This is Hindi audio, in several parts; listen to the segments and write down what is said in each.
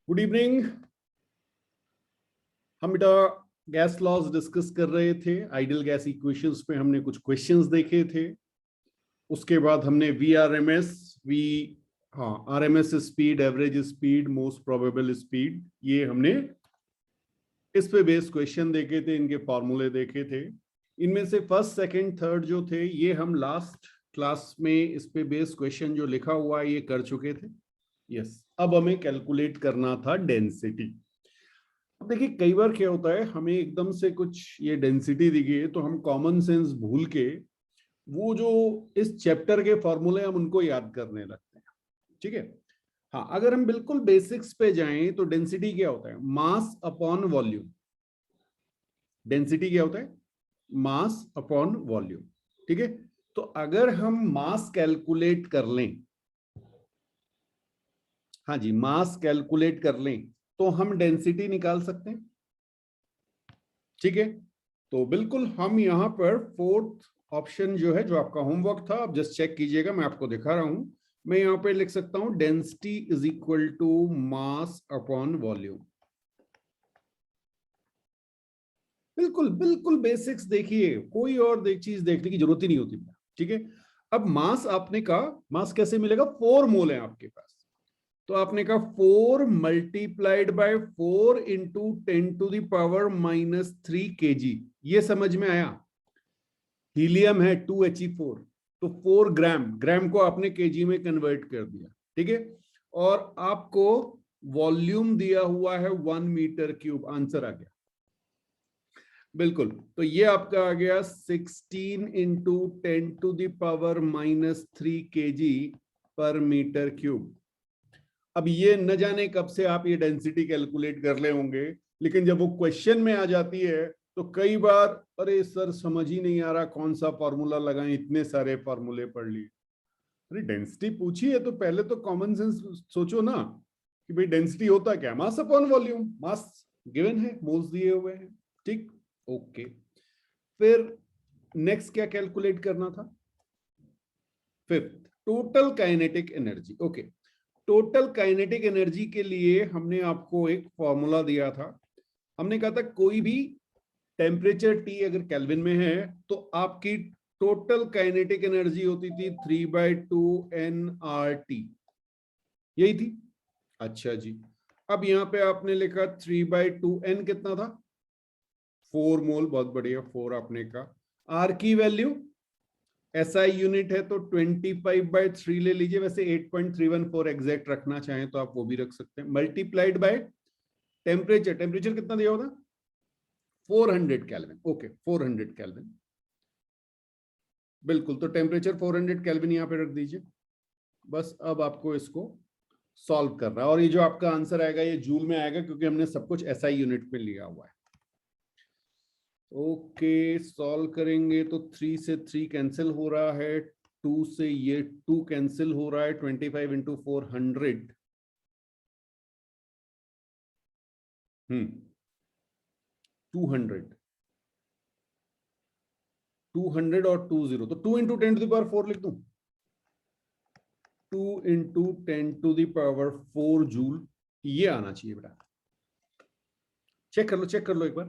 Good evening. हम बेटा गैस लॉज डिस्कस कर रहे थे। आइडियल गैस इक्वेशंस पे हमने कुछ क्वेश्चंस देखे थे। उसके बाद हमने RMS speed, average speed, most probable speed, ये हमने इस पे बेस्ड क्वेश्चन देखे थे, इनके फॉर्मूले देखे थे। इनमें से फर्स्ट, सेकंड, थर्ड जो थे ये हम लास्ट क्लास में इस पे बेस्ड क्वेश्चन जो लिखा हुआ है ये कर चुके थे। यस, अब हमें कैलकुलेट करना था डेंसिटी। अब देखिए कई बार क्या होता है, हमें एकदम से कुछ ये डेंसिटी दी गई है तो हम कॉमन सेंस भूल के वो जो इस चैप्टर के फॉर्मूले हम उनको याद करने लगते हैं। ठीक है, हाँ, अगर हम बिल्कुल बेसिक्स पे जाएं तो डेंसिटी क्या होता है? मास अपॉन वॉल्यूम। डेंसिटी क्या होता है? मास अपॉन वॉल्यूम। ठीक है, तो अगर हम मास कैलकुलेट कर लें, हाँ जी, मास कैलकुलेट कर लें तो हम डेंसिटी निकाल सकते हैं। ठीक है, तो बिल्कुल हम यहां पर फोर्थ ऑप्शन जो है, जो आपका होमवर्क था, आप जस्ट चेक कीजिएगा, मैं आपको दिखा रहा हूं। मैं यहां पे लिख सकता हूं density is equal to mass upon volume. बिल्कुल बिल्कुल बेसिक्स देखिए, कोई और चीज देखने की जरूरत ही नहीं होती। ठीक है, अब मास आपने कहा, मास कैसे मिलेगा? 4 मोल है आपके पास, तो आपने कहा 4 मल्टीप्लाइड बाय 4 इंटू 10⁻³ ये समझ में आया? हीलियम है 2He4, तो 4 ग्राम, ग्राम को आपने केजी में कन्वर्ट कर दिया। ठीक है, और आपको वॉल्यूम दिया हुआ है 1 मीटर क्यूब। आंसर आ गया बिल्कुल, तो ये आपका आ गया 16 इंटू 10⁻³ kg पर मीटर क्यूब। अब ये न जाने कब से आप ये डेंसिटी कैलकुलेट कर ले होंगे, लेकिन जब वो क्वेश्चन में आ जाती है तो कई बार, अरे सर समझ ही नहीं आ रहा कौन सा फॉर्मूला लगाएं, इतने सारे फॉर्मूले पढ़ लिए। अरे डेंसिटी पूछी है तो पहले तो कॉमन सेंस सोचो ना कि भाई डेंसिटी होता क्या? मास अपॉन वॉल्यूम। मास गिवन है, मोल्स दिए हुए हैं। ठीक, ओके। फिर नेक्स्ट क्या कैलकुलेट करना था? Fifth, total kinetic energy. Okay, total kinetic energy के लिए हमने आपको एक फॉर्मूला दिया था। हमने कहा था कोई भी टेम्परेचर T अगर केल्विन में है तो आपकी टोटल काइनेटिक एनर्जी होती थी 3/2 nRT। यही थी। अच्छा जी, अब यहां पे आपने लिखा 3/2 n कितना था? 4 मोल। बहुत बढ़िया, 4 आपने कहा। R की वैल्यू SI यूनिट है तो 25/3 ले लीजिए, वैसे 8.314 एग्जैक्ट रखना चाहें तो आप वो भी रख सकते हैं। मल्टीप्लाइड बाय टेम्परेचर, टेम्परेचर कितना दिया होगा? 400 केल्विन। ओके, 400 केल्विन, बिल्कुल, तो टेम्परेचर 400 केल्विन यहां पे रख दीजिए। बस अब आपको इसको सॉल्व करना है, और ये जो आपका आंसर आएगा ये जूल में आएगा क्योंकि हमने सब कुछ SI यूनिट पे लिया हुआ है। ओके, सॉल्व करेंगे तो 3 से 3 कैंसिल हो रहा है, 2 से ये 2 कैंसिल हो रहा है, 25 इंटू 400, 200, 200 और 20, तो 2 इंटू 10⁻⁴ लिख दूं। 2 इंटू 10⁻⁴ जूल, ये आना चाहिए बेटा। चेक कर लो, चेक कर लो एक बार।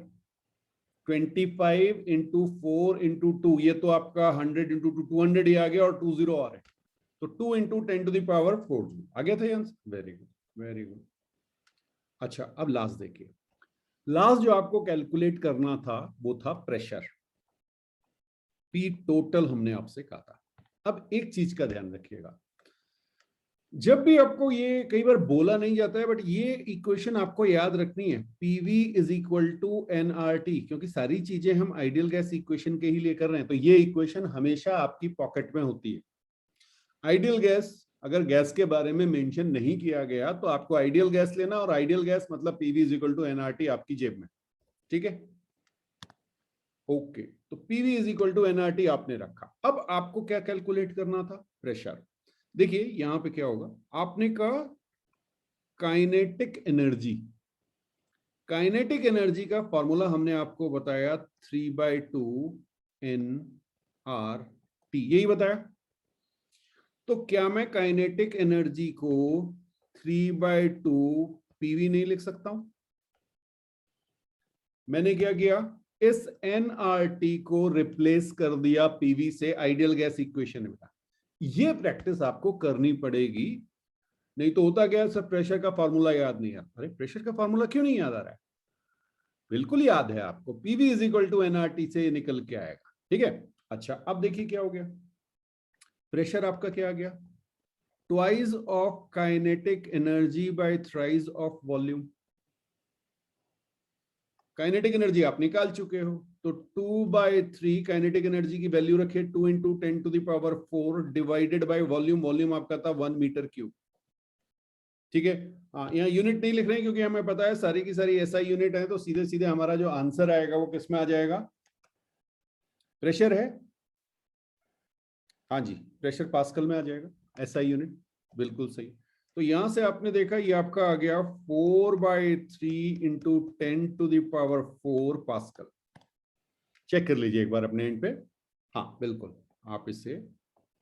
25 इंटू 4 इंटू 2, ये तो आपका 100 इंटू 2, 200 ही आ गया, और 20 और है, तो 2 इंटू 10⁻⁴ जूल आ गया था answer. Very good, very good. अच्छा, अब लास्ट देखिए। लास्ट जो आपको कैलकुलेट करना था वो था प्रेशर, पी टोटल हमने आपसे कहा था। अब एक चीज का ध्यान रखिएगा, जब भी आपको ये कई बार बोला नहीं जाता है, बट ये इक्वेशन आपको याद रखनी है, PV is equal to NRT, क्योंकि सारी चीजें हम आइडियल गैस इक्वेशन के ही लिए कर रहे हैं, तो ये इक्वेशन हमेशा आपकी पॉकेट में होती है। आइडियल गैस अगर गैस के बारे में मेंशन नहीं किया गया तो आपको आइडियल गैस लेना, और आइडियल गैस मतलब PV is equal to NRT आपकी जेब में। ठीक है, ओके, तो PV is equal to NRT आपने रखा। अब आपको क्या कैलकुलेट करना था? प्रेशर। देखिए यहां पे क्या होगा, आपने कहा काइनेटिक एनर्जी। काइनेटिक एनर्जी का फॉर्मूला हमने आपको बताया 3/2 nRT, यही बताया। तो क्या मैं काइनेटिक एनर्जी को 3/2 पीवी नहीं लिख सकता हूं? मैंने क्या किया, इस एनआरटी को रिप्लेस कर दिया पीवी से आइडियल गैस इक्वेशन में। ये प्रैक्टिस आपको करनी पड़ेगी, नहीं तो होता क्या है, सब प्रेशर का फॉर्मूला याद नहीं आता। अरे प्रेशर का फॉर्मूला क्यों नहीं याद आ रहा है? बिल्कुल याद है आपको, PV is equal to NRT से निकल के आएगा। ठीक है, अच्छा अब देखिए क्या हो गया, प्रेशर आपका क्या आ गया, twice of kinetic energy by thrice of volume. Kinetic energy आप निकाल चुके हो, तो 2/3 काइनेटिक एनर्जी की वैल्यू रखिए 2 × 10⁴ डिवाइडेड बाय वॉल्यूम। वॉल्यूम आपका था 1 मीटर क्यूब। ठीक है, हाँ यहाँ यूनिट नहीं लिख रहे हैं क्योंकि हमें पता है सारी की सारी एसआई यूनिट है, तो सीधे सीधे हमारा जो आंसर आएगा वो किस में आ जाएगा, प्रेशर है। हाँ जी, प्रेशर पास्कल में आ जाएगा, एसआई यूनिट, बिल्कुल सही। तो यहां से आपने देखा ये आपका आ गया 4/3 × 10⁴ पास्कल। चेक कर लीजिए एक बार अपने एंड पे। हाँ बिल्कुल, आप इसे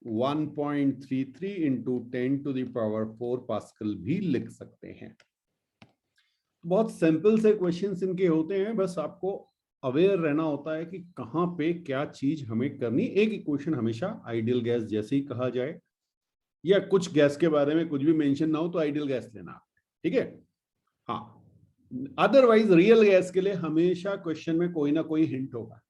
1.33 × 10⁴ पास्कल भी लिख सकते हैं। बहुत सिंपल से क्वेश्चंस इनके होते हैं, बस आपको अवेयर रहना होता है कि कहाँ पे क्या चीज हमें करनी। एक इक्वेशन हमेशा आइडियल गैस जैसे ही कहा जाए या कुछ गैस के बारे में कुछ भी मेंशन ना हो तो आइडियल गैस लेना, ठीक है। हाँ, अदरवाइज रियल गैस के लिए हमेशा क्वेश्चन में कोई ना कोई हिंट होगा।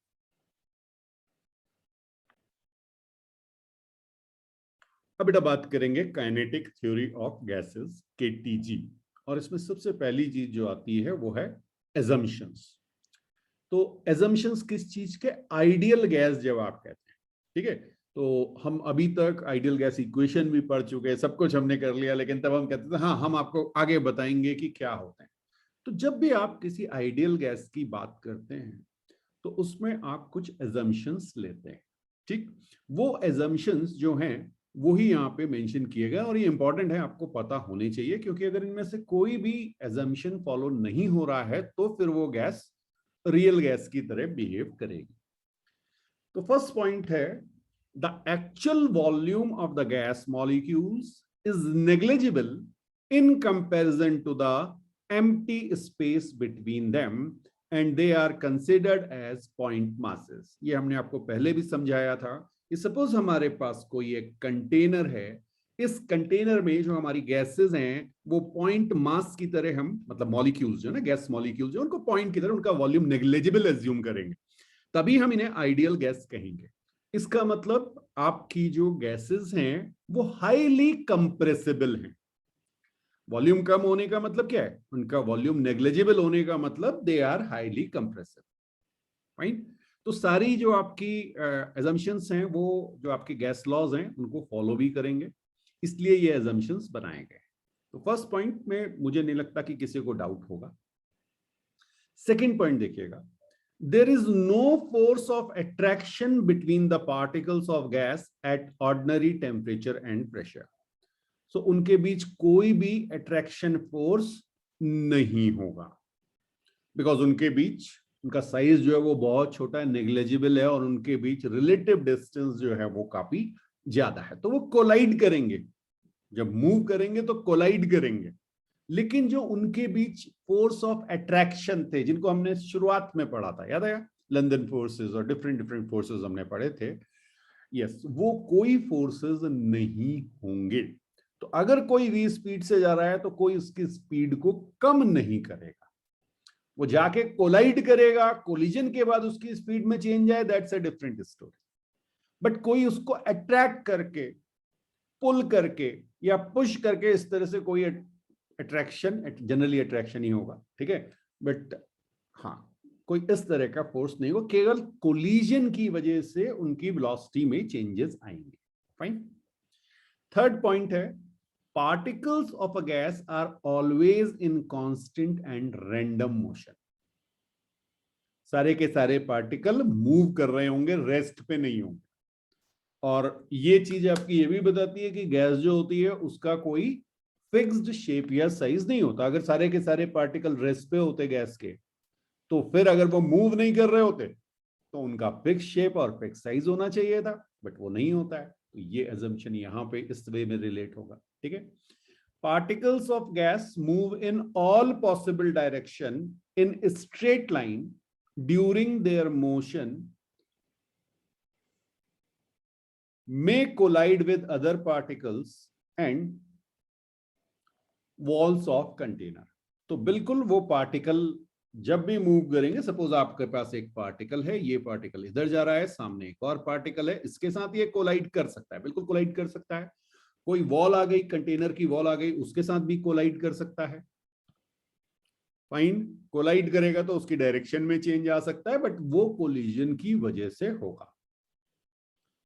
अब बेटा बात करेंगे kinetic theory of gases, KTG, और इसमें सबसे पहली चीज जो आती है वो है एजम्पशंस। तो एजम्पशंस किस चीज के, आइडियल गैस जब आप कहते हैं, ठीक है। तो हम अभी तक आइडियल गैस इक्वेशन भी पढ़ चुके हैं, सब कुछ हमने कर लिया, लेकिन तब हम कहते थे हाँ हम आपको आगे बताएंगे कि क्या होते हैं। तो जब भी आप किसी आइडियल गैस की बात करते हैं तो उसमें आप कुछ एजम्पशंस लेते हैं, ठीक। वो एजम्पशंस जो हैं वही यहाँ पे मेंशन किए गए, और ये इंपॉर्टेंट है, आपको पता होनी चाहिए, क्योंकि अगर इनमें से कोई भी एजम्पशन फॉलो नहीं हो रहा है तो फिर वो गैस रियल गैस की तरह बिहेव करेगी। तो फर्स्ट पॉइंट है, the actual volume of the gas molecules is negligible in comparison to the empty space between them and they are considered as point masses. ये हमने आपको पहले भी समझाया था कि सपोज हमारे पास कोई एक कंटेनर है, इस कंटेनर में जो हमारी गैसेस हैं वो पॉइंट मास की तरह, हम मतलब मॉलिक्यूल्स जो ना, गैस मॉलिक्यूल्स जो, उनको पॉइंट की तरह, उनका वॉल्यूम नेग्लिजिबल एज्यूम करेंगे, तभी हम इन्हें आइडियल गैस कहेंगे। इसका मतलब आपकी जो गैसेस हैं वो हाईली कंप्रेसिबल हैं। वॉल्यूम कम होने का मतलब क्या है, उनका वॉल्यूम नेग्लिजिबल होने का मतलब they are highly compressible, fine. तो सारी जो आपकी एजम्पशंस हैं वो जो आपके गैस लॉज हैं उनको फॉलो भी करेंगे, इसलिए ये एजम्पशंस बनाए गए। तो फर्स्ट पॉइंट में मुझे नहीं लगता कि किसी को डाउट होगा। सेकंड पॉइंट देखिएगा, there is no force of attraction between the particles of gas at ordinary temperature and pressure. So उनके बीच कोई भी attraction force नहीं होगा, because उनके बीच उनका साइज जो है वो बहुत छोटा है, नेग्लिजिबल है, और उनके बीच रिलेटिव डिस्टेंस जो है वो काफी ज्यादा है, तो वो कोलाइड करेंगे, जब मूव करेंगे तो कोलाइड करेंगे। लेकिन जो उनके बीच फोर्स ऑफ अट्रैक्शन थे, जिनको हमने शुरुआत में पढ़ा था, याद आया, लंदन फोर्सेस और डिफरेंट डिफरेंट फोर्सेस हमने पढ़े थे, यस, वो कोई फोर्सेस नहीं होंगे। तो अगर कोई v स्पीड से जा रहा है तो कोई उसकी स्पीड को कम नहीं करेगा, वो जाके कोलाइड करेगा, कोलिजन के बाद उसकी स्पीड में चेंज आए, that's a different story. But कोई उसको अट्रैक्ट करके, पुल करके या पुश करके, इस तरह से कोई अट्रैक्शन, जनरली अट्रैक्शन ही होगा, ठीक है, बट हाँ कोई इस तरह का फोर्स नहीं होगा, केवल कोलिजन की वजह से उनकी वेलोसिटी में चेंजेस आएंगे, फाइन। थर्ड पॉइंट है, particles of a gas are always in constant and random motion. सारे के सारे पार्टिकल मूव कर रहे होंगे, रेस्ट पे नहीं होंगे। और ये चीज आपकी ये भी बताती है कि गैस जो होती है उसका कोई फिक्स्ड शेप या साइज नहीं होता। अगर सारे के सारे पार्टिकल रेस्ट पे होते गैस के, तो फिर अगर वो मूव नहीं कर रहे होते तो उनका फिक्स शेप और फिक्स साइज होना चाहिए था, बट वो नहीं होता है। तो ये अजम्पशन यहाँ पे इस वे में रिलेट होगा, ठीक है। particles of gas move in all possible direction in a straight line during their motion may collide with other particles and walls of container. तो बिल्कुल वो पार्टिकल जब भी मूव करेंगे, सपोज आपके पास एक पार्टिकल है, ये पार्टिकल इधर जा रहा है, सामने एक और पार्टिकल है, इसके साथ ये कोलाइड कर सकता है, बिल्कुल कोलाइड कर सकता है। कोई वॉल आ गई, कंटेनर की वॉल आ गई, उसके साथ भी कोलाइड कर सकता है। फाइन, कोलाइड करेगा तो उसकी डायरेक्शन में चेंज आ सकता है, बट वो कोलिजन की वजह से होगा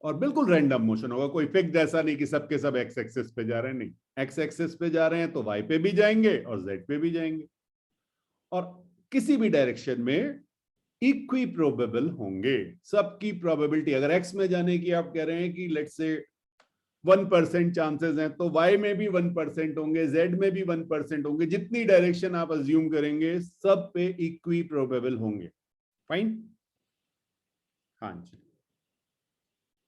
और बिल्कुल रैंडम मोशन होगा। कोई फिक्स ऐसा नहीं कि सबके सब एक्स एक्सिस पे जा रहे हैं, नहीं, एक्स एक्सिस पे जा रहे हैं तो वाई पे भी जाएंगे और जेड पे भी जाएंगे, और किसी भी डायरेक्शन में इक्वी प्रोबेबल होंगे। सबकी प्रोबेबिलिटी, अगर एक्स में जाने की आप कह रहे हैं कि लेट्स से 1% चांसेस हैं, तो y में भी 1% होंगे, z में भी 1% होंगे। जितनी डायरेक्शन आप अज्यूम करेंगे सब पे इक्वी प्रोबेबल होंगे। फाइन, हाँ जी।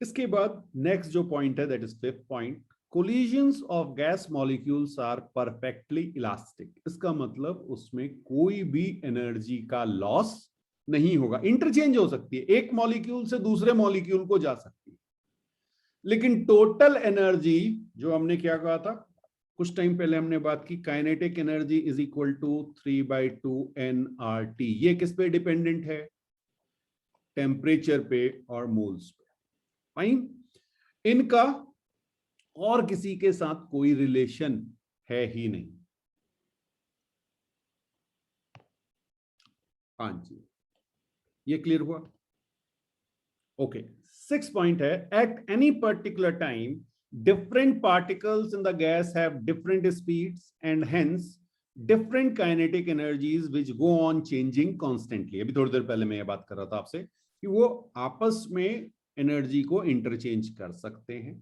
इसके बाद नेक्स्ट जो पॉइंट है, that is fifth point, collisions of gas molecules are perfectly elastic. इसका मतलब उसमें कोई भी एनर्जी का लॉस नहीं होगा। इंटरचेंज हो सकती है, एक मॉलिक्यूल से दूसरे मॉलिक्यूल को जा सकती है, लेकिन टोटल एनर्जी जो हमने क्या कहा था कुछ टाइम पहले हमने बात की, kinetic energy is equal to 3/2 nRT। ये किस पे डिपेंडेंट है? टेम्परेचर पे और मोल्स पे। फाइन, इनका और किसी के साथ कोई रिलेशन है ही नहीं। हाँ जी, ये क्लियर हुआ? ओके, 6 पॉइंट है, at any particular time different particles in the gas have different speeds and hence different kinetic energies which go on changing constantly। अभी थोड़ी देर पहले मैं ये बात कर रहा था आपसे कि वो आपस में एनर्जी को इंटरचेंज कर सकते हैं।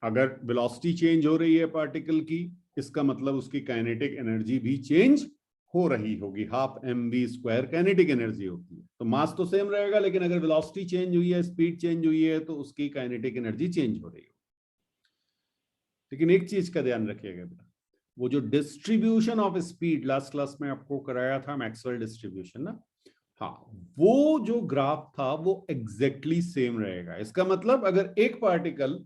अगर वेलोसिटी चेंज हो रही है पार्टिकल की, इसका मतलब उसकी काइनेटिक एनर्जी भी चेंज हो रही होगी। हाफ mv² काइनेटिक एनर्जी होती है, तो मास तो सेम रहेगा, लेकिन अगर वेलोसिटी चेंज हुई है, स्पीड चेंज हुई है, तो उसकी काइनेटिक एनर्जी चेंज हो रही है। लेकिन एक चीज का ध्यान रखिएगा बेटा, वो जो distribution of speed last class में आपको कराया था, मैक्सवेल डिस्ट्रीब्यूशन ना, हाँ, वो जो ग्राफ था वो एग्जैक्टली सेम रहेगा। इसका मतलब अगर एक पार्टिकल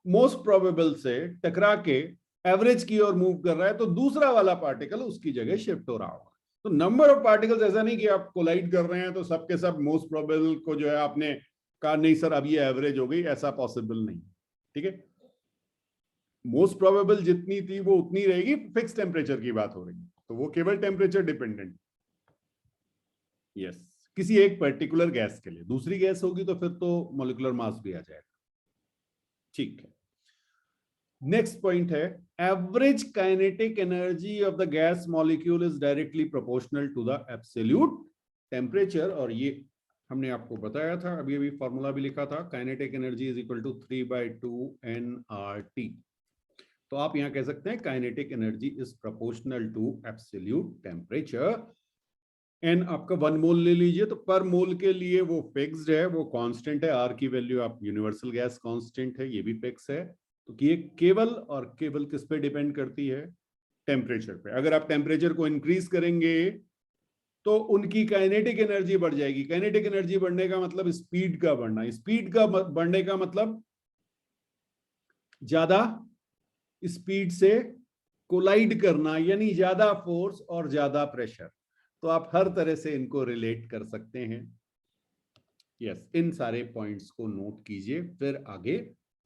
मोस्ट प्रोबेबल से टकरा के एवरेज की ओर मूव कर रहा है, तो दूसरा वाला पार्टिकल उसकी जगह शिफ्ट हो रहा होगा। तो नंबर ऑफ पार्टिकल्स, ऐसा नहीं कि आप कोलाइड कर रहे हैं तो सबके सब मोस्ट प्रोबेबल को जो है आपने कहा नहीं सर अब ये एवरेज हो गई, ऐसा पॉसिबल नहीं। ठीक है, मोस्ट प्रोबेबल जितनी थी वो उतनी रहेगी। फिक्स टेम्परेचर की बात हो रही है, तो वो केवल टेम्परेचर डिपेंडेंट। यस, किसी एक पर्टिकुलर गैस के लिए। दूसरी गैस होगी तो फिर तो मॉलिक्यूलर मास भी आ जाएगा। ठीक है, नेक्स्ट पॉइंट है, average kinetic energy of the gas molecule is directly proportional to the absolute temperature. और ये हमने आपको बताया था, अभी अभी फॉर्मूला भी लिखा था, kinetic energy is equal to 3/2 nRT। तो आप यहां कह सकते हैं kinetic energy is proportional to absolute temperature. N आपका 1 मोल ले लीजिए, तो पर मोल के लिए वो फिक्स्ड है, वो कांस्टेंट है। आर की वैल्यू आप यूनिवर्सल गैस कांस्टेंट है, ये भी फिक्स है। तो ये केवल और केवल किस पे डिपेंड करती है? टेम्परेचर पे। अगर आप टेम्परेचर को इंक्रीज करेंगे तो उनकी काइनेटिक एनर्जी बढ़ जाएगी। काइनेटिक एनर्जी बढ़ने का मतलब स्पीड का बढ़ना, स्पीड का बढ़ने का मतलब ज्यादा स्पीड से कोलाइड करना, यानी ज्यादा फोर्स और ज्यादा प्रेशर। तो आप हर तरह से इनको रिलेट कर सकते हैं। यस, इन सारे पॉइंट्स को नोट कीजिए, फिर आगे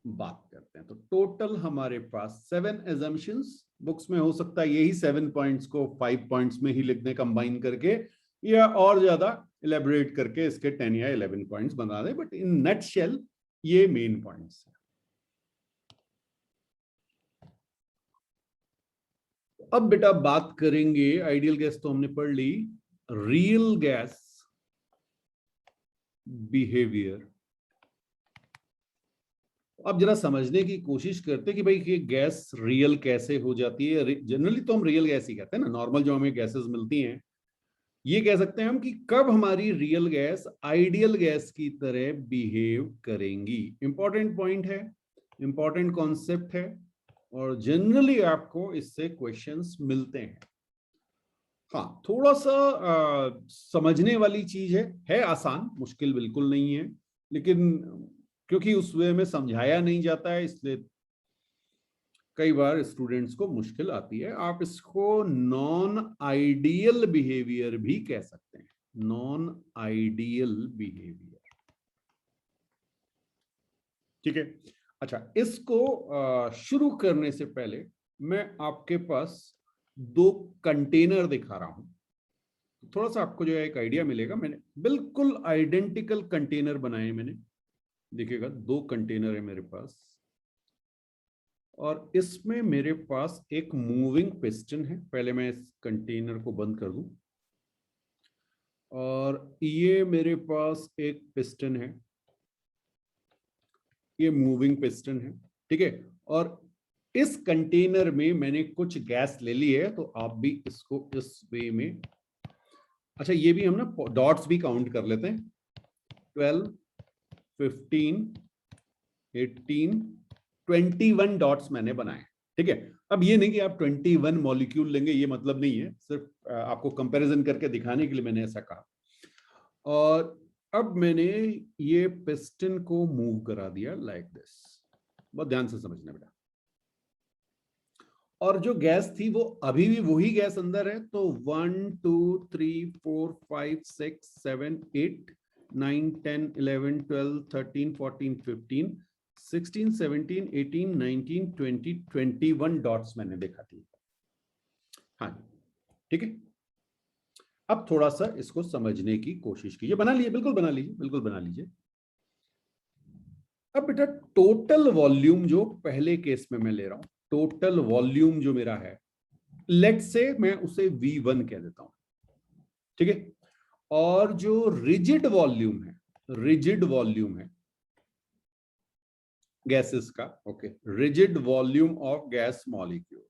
बात करते हैं। तो टोटल हमारे पास 7 एजम्पशंस बुक्स में हो सकता है यही 7 पॉइंट्स को 5 पॉइंट्स में ही लिख दें कंबाइन करके, या और ज्यादा इलेबोरेट करके इसके 10 या 11 पॉइंट्स बना दें, बट इन नटशेल ये मेन पॉइंट्स हैं। अब बेटा बात करेंगे, आइडियल गैस तो हमने पढ़ ली, रियल गैस बिहेवियर। अब जरा समझने की कोशिश करते कि भाई ये गैस रियल कैसे हो जाती है। जनरली तो हम रियल गैस ही कहते हैं ना, नॉर्मल जो हमें गैसेस मिलती हैं। ये कह सकते हैं हम कि कब हमारी रियल गैस आइडियल गैस की तरह बिहेव करेंगी। इंपॉर्टेंट पॉइंट है, इंपॉर्टेंट कॉन्सेप्ट है। और जनरली आपको इससे क्वेश्चंस मिलते हैं। हाँ, थोड़ा सा समझने वाली चीज है आसान, मुश्किल बिल्कुल नहीं है, लेकिन क्योंकि उस वे में समझाया नहीं जाता है इसलिए कई बार स्टूडेंट्स को मुश्किल आती है। आप इसको नॉन आइडियल बिहेवियर भी कह सकते हैं, नॉन आइडियल बिहेवियर। ठीक है, अच्छा, इसको शुरू करने से पहले मैं आपके पास दो कंटेनर दिखा रहा हूं, थोड़ा सा आपको जो है एक आइडिया मिलेगा। मैंने बिल्कुल आइडेंटिकल कंटेनर बनाए, मैंने देखिएगा दो कंटेनर है मेरे पास, और इसमें मेरे पास एक मूविंग पिस्टन है। पहले मैं इस कंटेनर को बंद कर दूं, और ये मेरे पास एक पिस्टन है, ये मूविंग पिस्टन है, ठीक है। और इस कंटेनर में मैंने कुछ गैस ले ली है, तो आप भी इसको इस वे में, अच्छा ये भी हम ना डॉट्स भी काउंट कर लेते हैं, 12, 15, 18, 21 डॉट्स मैंने बनाए, ठीक है। अब ये नहीं कि आप 21 मॉलिक्यूल लेंगे, ये मतलब नहीं है, सिर्फ आपको कंपैरिजन करके दिखाने के लिए मैंने ऐसा कहा। और अब मैंने ये पिस्टन को मूव करा दिया लाइक दिस, बहुत ध्यान से समझना बेटा। और जो गैस थी वो अभी भी वही गैस अंदर है, तो 1 2 3 4 5 6 7 8 9 10 11 12 13 14 15 16 17 18 19 20 21 डॉट्स मैंने देखा थी। हाँ, ठीक है। अब थोड़ा सा इसको समझने की कोशिश कीजिए, बना लीजिए, बिल्कुल बना लीजिए, बिल्कुल बना लीजिए। अब बेटा टोटल वॉल्यूम जो पहले केस में मैं ले रहा हूं, टोटल वॉल्यूम जो मेरा है, लेट्स से मैं उसे V1 कह देता हूं, ठीक है। और जो रिजिड वॉल्यूम है, रिजिड वॉल्यूम है गैसेस का, okay, rigid volume of gas molecules,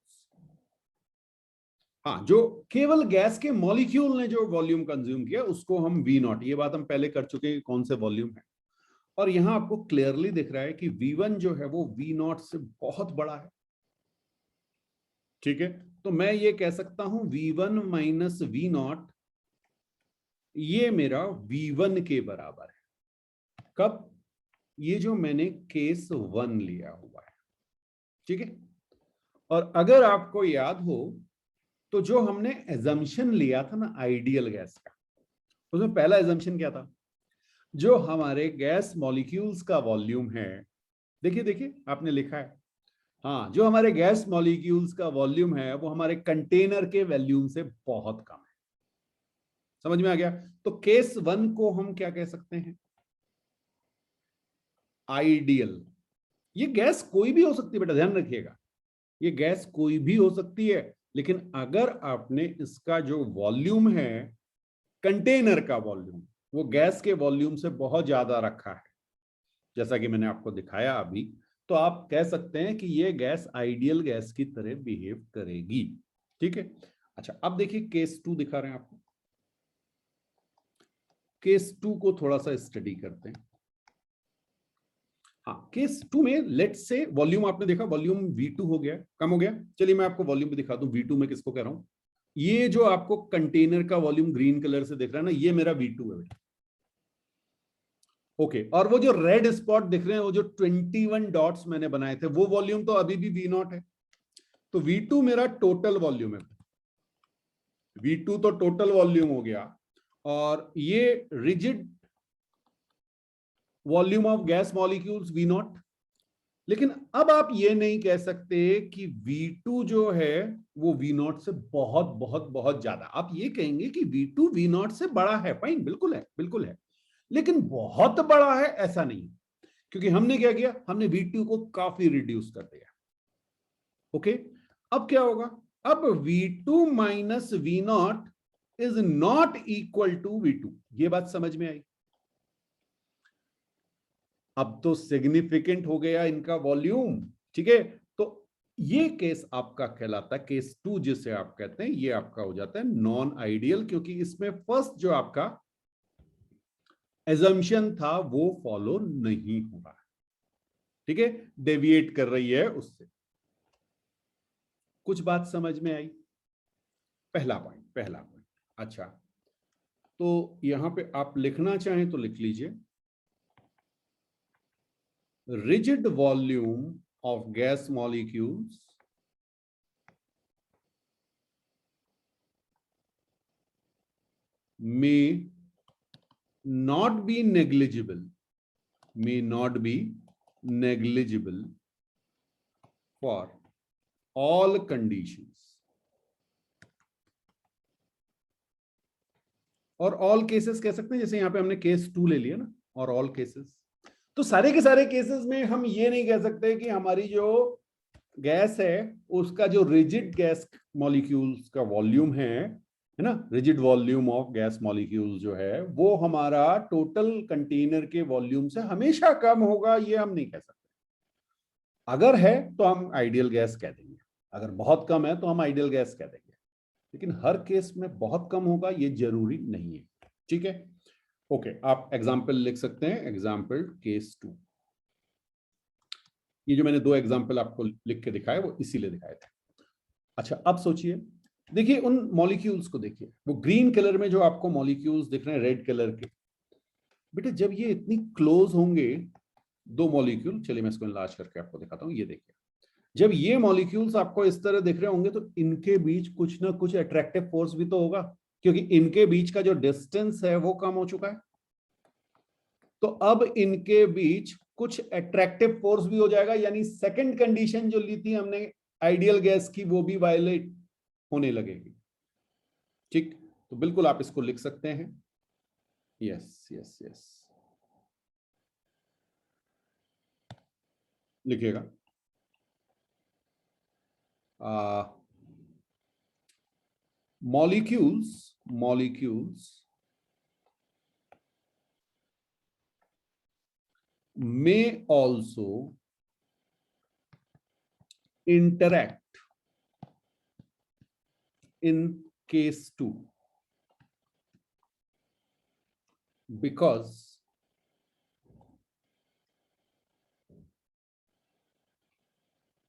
हाँ, जो केवल गैस के मॉलिक्यूल ने जो वॉल्यूम कंज्यूम किया उसको हम V0, ये बात हम पहले कर चुके हैं कौन से वॉल्यूम है। और यहां आपको क्लियरली दिख रहा है कि V1 जो है वो V0 से बहुत बड़ा है, ठीक है। तो मैं ये कह सकता हूं V1 माइनस V0, ये मेरा V1 के बराबर है। कब? ये जो मैंने केस 1 लिया हुआ है, ठीक है। और अगर आपको याद हो तो जो हमने एजम्पशन लिया था ना आइडियल गैस का, उसमें पहला एजम्पशन क्या था? जो हमारे गैस मॉलिक्यूल्स का वॉल्यूम है, देखिए देखिए आपने लिखा है, हाँ, जो हमारे गैस मॉलिक्यूल्स का वॉल्यूम है वो हमारे कंटेनर के वॉल्यूम से बहुत कम है। समझ में आ गया? तो केस 1 को हम क्या कह सकते हैं? आइडियल। ये गैस कोई भी हो सकती है बेटा, ध्यान रखिएगा, ये गैस कोई भी हो सकती है, लेकिन अगर आपने इसका जो वॉल्यूम है, कंटेनर का वॉल्यूम, वो गैस के वॉल्यूम से बहुत ज्यादा रखा है, जैसा कि मैंने आपको दिखाया अभी, तो आप कह सकते हैं कि ये गैस आइडियल गैस की तरह बिहेव करेगी, ठीक है। अच्छा, अब देखिए केस 2 दिखा रहे हैं आपको, केस 2 को थोड़ा सा स्टडी करते हैं। हाँ, केस 2 में लेट्स से वॉल्यूम आपने देखा, वॉल्यूम V2 हो गया, कम हो गया। चलिए मैं आपको वॉल्यूम भी दिखा दूं, V2 में किसको कह रहा हूं। ये जो आपको कंटेनर का वॉल्यूम ग्रीन कलर से दिख रहा है ना, ये मेरा V2 है बेटा, ओके। और वो जो रेड स्पॉट दिख रहे हैं, वो जो 21 डॉट्स मैंने बनाए थे, वो वॉल्यूम तो अभी भी V0 है। तो V2 मेरा टोटल वॉल्यूम है, V2 तो टोटल वॉल्यूम हो गया। और ये rigid volume of gas molecules V0। लेकिन अब आप ये नहीं कह सकते कि V2 जो है वो V0 से बहुत बहुत बहुत ज्यादा, आप ये कहेंगे कि V2 V0 से बड़ा है, फाइन, बिल्कुल है, बिल्कुल है, लेकिन बहुत बड़ा है ऐसा नहीं, क्योंकि हमने क्या किया, हमने V2 को काफी रिड्यूस कर दिया, ओके। अब क्या होगा? अब V2 minus V0 is not equal to V2, ये बात समझ में आई? अब तो सिग्निफिकेंट हो गया इनका वॉल्यूम, ठीक है। तो ये केस आपका कहलाता है केस 2, जिसे आप कहते हैं, ये आपका हो जाता है नॉन आइडियल, क्योंकि इसमें फर्स्ट जो आपका एजम्पशन था वो फॉलो नहीं हो रहा है, ठीक है, डेविएट कर रही है उससे। कुछ बात समझ में आई? पहला पॉइंट। अच्छा, तो यहां पे आप लिखना चाहें तो लिख लीजिए, rigid volume of gas molecules may not be negligible for all conditions. और ऑल केसेस कह सकते हैं, जैसे यहां पे हमने केस 2 ले लिया ना, और ऑल केसेस, तो सारे के सारे केसेस में हम ये नहीं कह सकते कि हमारी जो गैस है उसका जो रिजिड गैस मॉलिक्यूल्स का वॉल्यूम है ना, rigid volume of gas molecules जो है वो हमारा टोटल कंटेनर के वॉल्यूम से हमेशा कम होगा, ये हम नहीं कह सकते। अगर है तो हम आइडियल गैस कह देंगे, अगर बहुत कम है तो हम आइडियल गैस कह देंगे, लेकिन हर केस में बहुत कम होगा ये जरूरी नहीं है। ठीक है, ओके, आप एग्जाम्पल लिख सकते हैं, एग्जाम्पल केस 2। ये जो मैंने 2 एग्जाम्पल आपको लिख के दिखाए वो इसीलिए दिखाए थे। अच्छा, अब सोचिए, देखिए उन मॉलिक्यूल्स को देखिए, वो ग्रीन कलर में जो आपको मॉलिक्यूल्स दिख रहे हैं रेड कलर के, बेटा जब ये इतनी क्लोज होंगे 2 मॉलिक्यूल, चलिए मैं इसको इनलार्ज करके आपको दिखाता हूँ, ये देखिए, जब ये मॉलिक्यूल्स आपको इस तरह दिख रहे होंगे तो इनके बीच कुछ ना कुछ अट्रैक्टिव फोर्स भी तो होगा, क्योंकि इनके बीच का जो डिस्टेंस है वो कम हो चुका है, तो अब इनके बीच कुछ अट्रैक्टिव फोर्स भी हो जाएगा, यानी सेकंड कंडीशन जो ली थी हमने आइडियल गैस की वो भी वायलेट होने लगेगी। ठीक, तो बिल्कुल आप इसको लिख सकते हैं, यस यस यस, लिखिएगा, molecules may also interact in case 2 because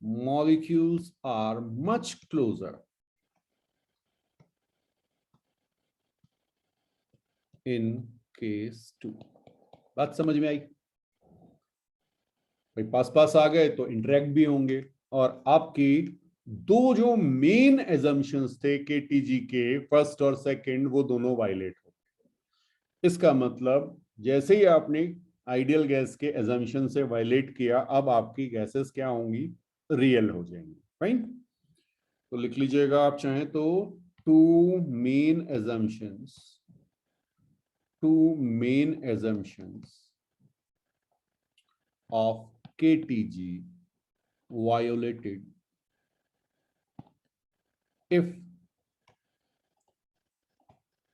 molecules are much closer in case 2। बात समझ में आई? भाई पास पास आ गए तो इंटरेक्ट भी होंगे, और आपकी 2 जो मेन एजम्पशंस थे केटीजी के, फर्स्ट और सेकंड, वो दोनों वायलेट हो। इसका मतलब जैसे ही आपने आइडियल गैस के एजम्पशन से वायलेट किया, अब आपकी गैसेस क्या होंगी? रियल हो जाएंगी। फाइन, तो लिख लीजिएगा आप चाहें तो, 2 main assumptions of KTG violated if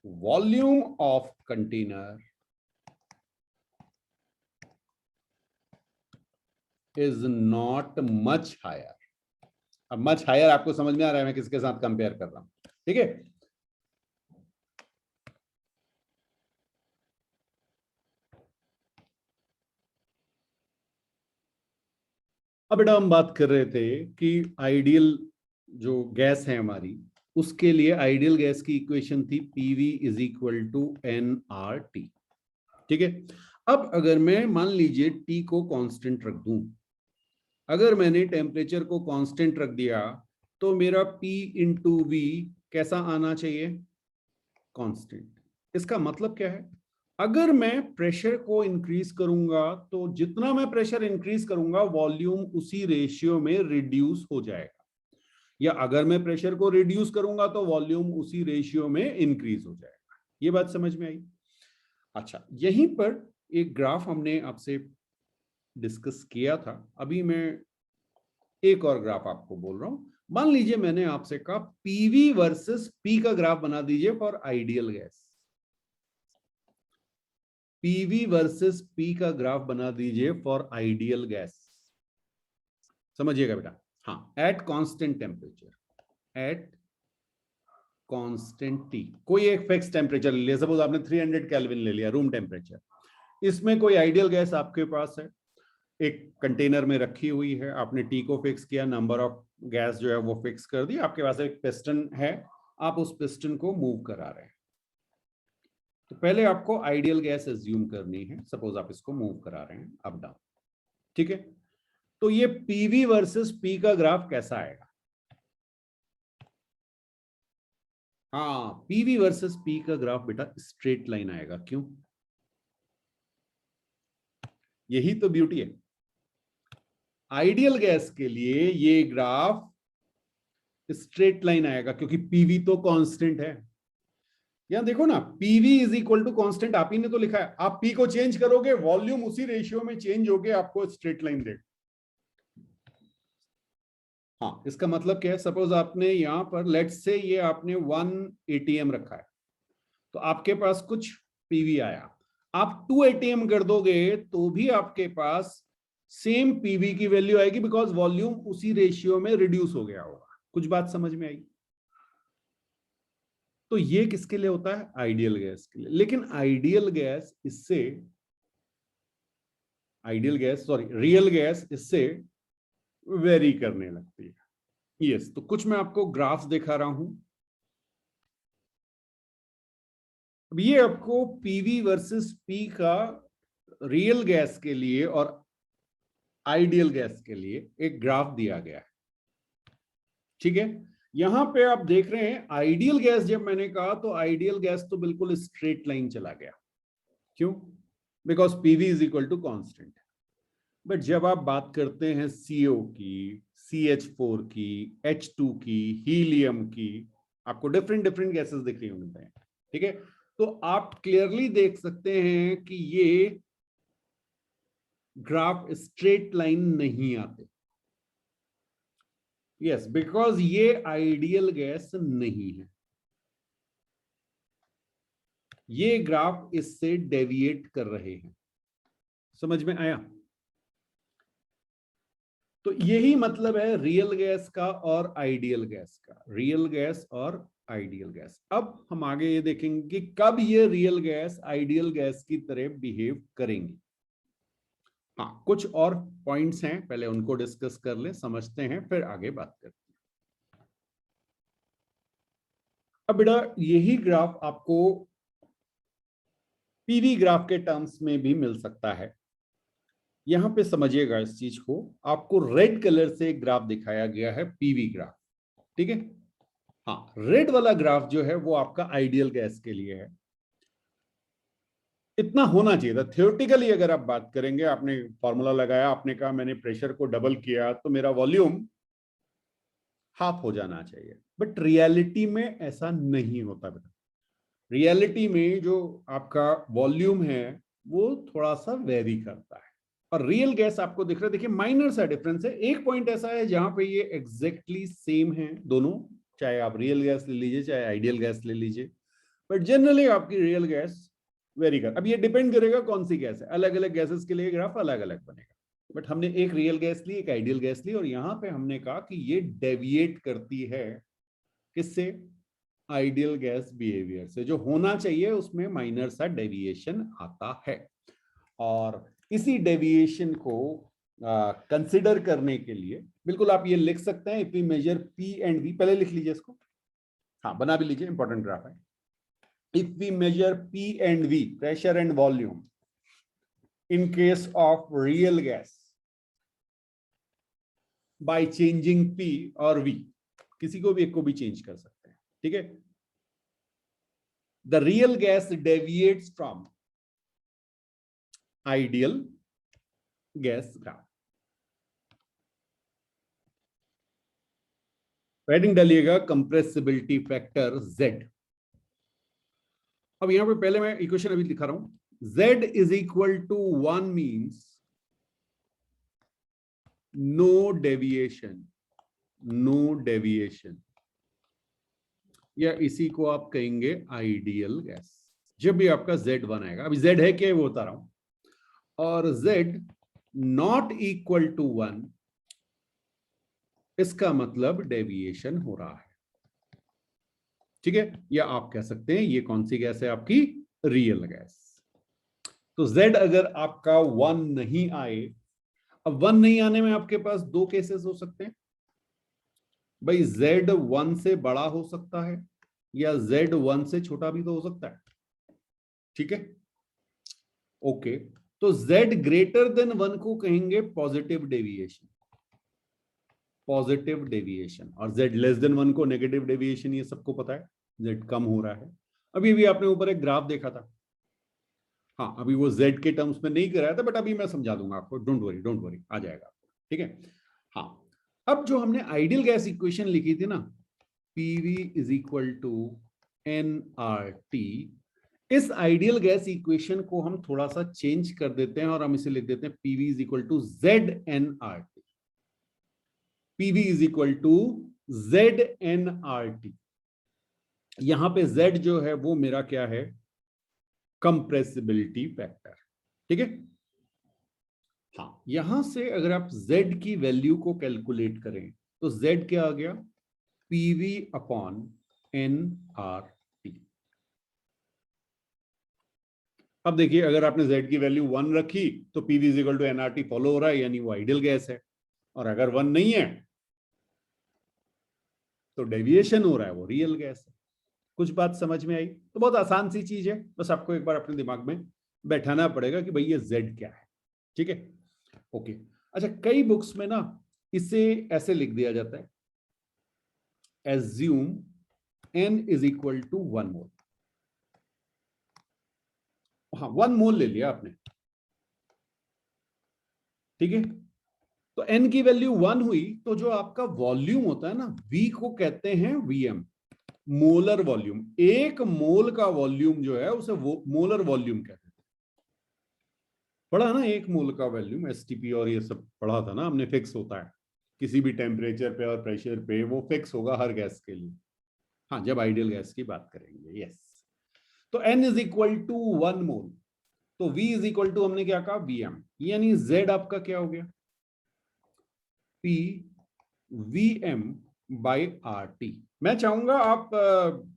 volume of container is not much higher। अब मच हायर आपको समझ में आ रहा है मैं किसके साथ कंपेयर कर रहा हूं? ठीक है, अब बेटा हम बात कर रहे थे कि आइडियल जो गैस है हमारी, उसके लिए आइडियल गैस की इक्वेशन थी PV is equal to nRT। ठीक है, अब अगर मैं मान लीजिए T को कांस्टेंट रख दूं, अगर मैंने टेम्परेचर को कांस्टेंट रख दिया तो मेरा P इंटू V कैसा आना चाहिए? कांस्टेंट। इसका मतलब क्या है? अगर मैं प्रेशर को इंक्रीज करूंगा तो जितना मैं प्रेशर इंक्रीज करूंगा वॉल्यूम उसी रेशियो में रिड्यूस हो जाएगा, या अगर मैं प्रेशर को रिड्यूस करूंगा तो वॉल्यूम उसी रेशियो में इंक्रीज हो जाएगा। ये बात समझ में आई? अच्छा, यहीं पर एक ग्राफ हमने आपसे डिस्कस किया था, अभी मैं एक और ग्राफ आपको बोल रहा हूं। मान लीजिए मैंने आपसे कहा पीवी वर्सेस पी का ग्राफ बना दीजिए for ideal gas, PV versus P का ग्राफ बना दीजिए फॉर आइडियल गैस। समझिएगा बेटा, हाँ, at constant temperature, at constant T, कोई एक फिक्स टेम्परेचर ले लिया, सपोज आपने 300 केल्विन ले लिया रूम टेम्परेचर, इसमें कोई आइडियल गैस आपके पास है, एक कंटेनर में रखी हुई है, आपने टी को फिक्स किया, नंबर ऑफ गैस जो है वो फिक्स कर दी, आपके पास एक पिस्टन है, आप उस पिस्टन को मूव करा रहे हैं। तो पहले आपको आइडियल गैस एज्यूम करनी है, सपोज आप इसको मूव करा रहे हैं अप डाउन, ठीक है। तो ये पीवी वर्सेस पी का ग्राफ कैसा आएगा? हाँ, पीवी वर्सेस पी का ग्राफ बेटा स्ट्रेट लाइन आएगा। क्यों? यही तो ब्यूटी है। आइडियल गैस के लिए ये ग्राफ स्ट्रेट लाइन आएगा क्योंकि पीवी तो कांस्टेंट है। यहां देखो ना, PV is equal to constant, आप ही ने तो लिखा है। आप पी को चेंज करोगे, वॉल्यूम उसी रेशियो में चेंज होके आपको स्ट्रेट लाइन देगा। हाँ, इसका मतलब क्या है? सपोज आपने यहां पर लेट्स से ये आपने 1 एटीएम रखा है, तो आपके पास कुछ पीवी आया, आप 2 एटीएम कर दोगे तो भी आपके पास सेम पीवी की वैल्यू आएगी, बिकॉज वॉल्यूम उसी रेशियो में रिड्यूस हो गया होगा। कुछ बात समझ में आई? तो ये किसके लिए होता है? आइडियल गैस के लिए। लेकिन रियल गैस इससे वेरी करने लगती है। यस, तो कुछ मैं आपको ग्राफ्स दिखा रहा हूं। अब ये आपको पीवी वर्सेस पी का रियल गैस के लिए और आइडियल गैस के लिए एक ग्राफ दिया गया है, ठीक है। यहां पे आप देख रहे हैं आइडियल गैस, जब मैंने कहा तो आइडियल गैस तो बिल्कुल स्ट्रेट लाइन चला गया। क्यों? Because PV is equal to constant. But जब आप बात करते हैं CO की, CH4 की, H2 की, हीलियम की, आपको डिफरेंट डिफरेंट गैसेस दिख रही होंगी, ठीक है। तो आप क्लियरली देख सकते हैं कि ये ग्राफ स्ट्रेट लाइन नहीं आते। यस, बिकॉज ये आइडियल गैस नहीं है। ये ग्राफ इससे डेविएट कर रहे हैं। समझ में आया? तो यही मतलब है रियल गैस का और आइडियल गैस का, रियल गैस और आइडियल गैस। अब हम आगे ये देखेंगे कि कब ये रियल गैस आइडियल गैस की तरह बिहेव करेंगी। हाँ, कुछ और पॉइंट्स हैं, पहले उनको डिस्कस कर ले, समझते हैं, फिर आगे बात करते हैं। अब बेटा यही ग्राफ आपको पीवी ग्राफ के टर्म्स में भी मिल सकता है। यहां पे समझिएगा इस चीज को, आपको रेड कलर से एक ग्राफ दिखाया गया है, पीवी ग्राफ, ठीक है। हाँ, रेड वाला ग्राफ जो है वो आपका आइडियल गैस के लिए है। इतना होना चाहिए था थियोरेटिकली। अगर आप बात करेंगे, आपने फॉर्मूला लगाया, आपने कहा मैंने प्रेशर को डबल किया तो मेरा वॉल्यूम हाफ हो जाना चाहिए, बट रियलिटी में ऐसा नहीं होता बेटा। रियलिटी में जो आपका वॉल्यूम है वो थोड़ा सा वेरी करता है। और रियल गैस आपको दिख रहा है, देखिए माइनर सा डिफरेंस है। एक पॉइंट ऐसा है जहां पे ये एग्जैक्टली सेम है दोनों, चाहे आप रियल गैस ले लीजिए चाहे आइडियल गैस ले लीजिए, बट जनरली आपकी रियल गैस वेरी कर। अब ये डिपेंड करेगा कौन सी गैस है, अलग अलग गैसेस के लिए ग्राफ अलग अलग बनेगा। बट हमने एक रियल गैस ली, एक आइडियल गैस ली, और यहां पे हमने कहा कि ये डेविएट करती है किससे? आइडियल गैस बिहेवियर से। जो होना चाहिए उसमें माइनर सा डेविएशन आता है, और इसी डेविएशन को कंसिडर करने के लिए बिल्कुल आप ये लिख सकते हैं, if we measure P and V, पहले लिख लीजिए इसको, हाँ बना भी लीजिए, इंपॉर्टेंट ग्राफ है। If we measure P and V, pressure and volume, in case of real gas by changing P और वी, किसी को भी एक को भी चेंज कर सकते हैं, ठीक है। The real gas deviates from ideal gas graph. Heading डालिएगा कंप्रेसिबिलिटी फैक्टर Z। अब यहां पे पहले मैं इक्वेशन अभी दिखा रहा हूं। Z is equal to 1 means no deviation, no deviation, या इसी को आप कहेंगे आइडियल गैस। जब भी आपका Z1 आएगा, अभी Z है क्या वो बता रहा हूं, और Z नॉट इक्वल टू 1, इसका मतलब डेविएशन हो रहा है, ठीक है। या आप कह सकते हैं ये कौन सी गैस है? आपकी रियल गैस। तो Z अगर आपका 1 नहीं आए अब 1 नहीं आने में आपके पास दो केसेस हो सकते हैं भाई, z 1 से बड़ा हो सकता है या z 1 से छोटा भी तो हो सकता है, ठीक है। ओके, तो z ग्रेटर देन 1 को कहेंगे पॉजिटिव डेविएशन, पॉजिटिव डेविएशन, और z लेस देन 1 को नेगेटिव डेविएशन, ये सबको पता है, z कम हो रहा है। अभी भी आपने ऊपर एक ग्राफ देखा था, हाँ अभी वो z के टर्म्स में नहीं कराया था, बट अभी मैं समझा दूंगा आपको, डोंट वरी आ जाएगा, ठीक है। हाँ, अब जो हमने आइडियल गैस इक्वेशन लिखी थी ना, PV is equal to nRT, इस आइडियल गैस इक्वेशन को हम थोड़ा सा चेंज कर देते हैं और हम इसे लिख देते हैं PV is equal to ZnRT, PV is equal to ZnRT। यहां पे Z जो है वो मेरा क्या है, कंप्रेसिबिलिटी फैक्टर, ठीक है। हाँ, यहां से अगर आप Z की वैल्यू को कैलकुलेट करें तो Z क्या आ गया, PV अपॉन nRT। अब देखिए, अगर आपने Z की वैल्यू 1 रखी तो PV is equal to nRT follow हो रहा है, यानी वो आइडियल गैस है, और अगर 1 नहीं है तो डेविएशन हो रहा है, वो रियल गैस है। कुछ बात समझ में आई? तो बहुत आसान सी चीज है, बस आपको एक बार अपने दिमाग में बैठाना पड़ेगा कि भाई ये Z क्या है, ठीक है। ओके, अच्छा, कई बुक्स में ना इसे ऐसे लिख दिया जाता है, assume n is equal to 1 mole. हाँ, 1 मोल ले लिया आपने, ठीक है। तो n की वैल्यू 1 हुई, तो जो आपका वॉल्यूम होता है ना, V को कहते हैं Vm, मोलर वॉल्यूम। एक मोल का वॉल्यूम जो है उसे वो मोलर वॉल्यूम कहते हैं। पढ़ा ना, एक मोल का वॉल्यूम STP और ये सब पढ़ा था ना हमने, फिक्स होता है किसी भी टेम्परेचर पे और प्रेशर पे, वो फिक्स होगा हर गैस के लिए। हाँ, जब आइडियल गैस की बात करेंगे, यस। तो n इज इक्वल टू 1 मोल, तो V इज इक्वल टू हमने क्या कहा, Vm, यानी Z आपका क्या हो गया, P Vm बाई RT। मैं चाहूंगा आप